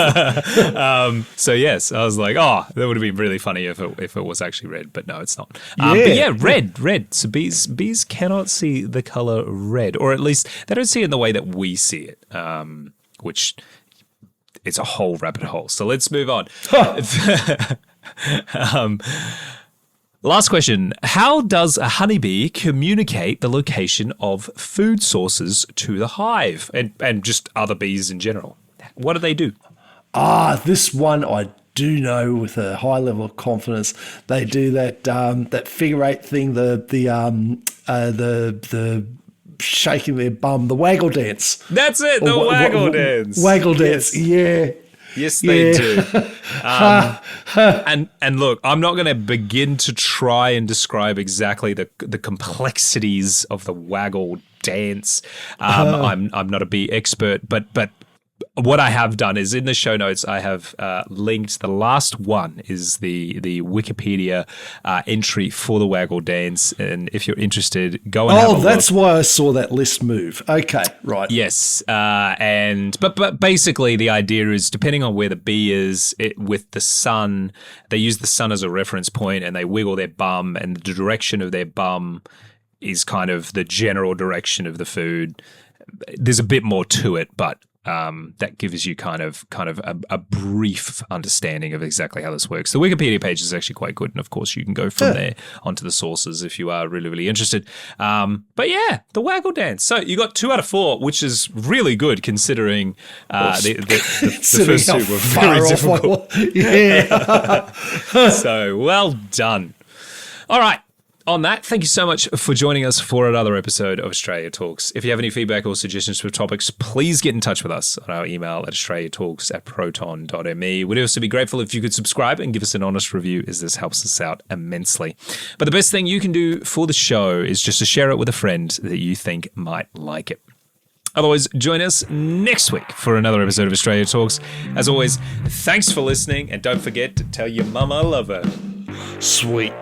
So yes, I was like, that would have been really funny if it was actually red, but no, it's not. But yeah, red. So bees cannot see the color red, or at least they don't see it in the way that we see it, which it's a whole rabbit hole. So let's move on. Last question. How does a honeybee communicate the location of food sources to the hive and just other bees in general? What do they do? This one I do know with a high level of confidence. They do that figure 8 thing, the shaking their bum, the waggle dance. That's it, the waggle dance. Waggle dance, yeah. Yes, they do. And look, I'm not going to begin to try and describe exactly the complexities of the waggle dance. I'm not a bee expert, but what I have done is in the show notes, I have linked the last one is the Wikipedia entry for the waggle dance. And if you're interested, go and have a look. That's why I saw that list move. Okay, right. Yes. But basically the idea is depending on where the bee is with the sun, they use the sun as a reference point and they wiggle their bum, and the direction of their bum is kind of the general direction of the food. There's a bit more to it, but that gives you kind of a brief understanding of exactly how this works. The Wikipedia page is actually quite good, and of course you can go from there onto the sources if you are really, really interested. But yeah, the waggle dance. So you got 2 out of 4, which is really good considering the first 2 were very difficult. Yeah. So well done. All right. On that, thank you so much for joining us for another episode of Australia Talks. If you have any feedback or suggestions for topics, please get in touch with us on our email at australiatalks@proton.me. We'd also be grateful if you could subscribe and give us an honest review, as this helps us out immensely. But the best thing you can do for the show is just to share it with a friend that you think might like it. Otherwise, join us next week for another episode of Australia Talks. As always, thanks for listening, and don't forget to tell your mama I love her. Sweet.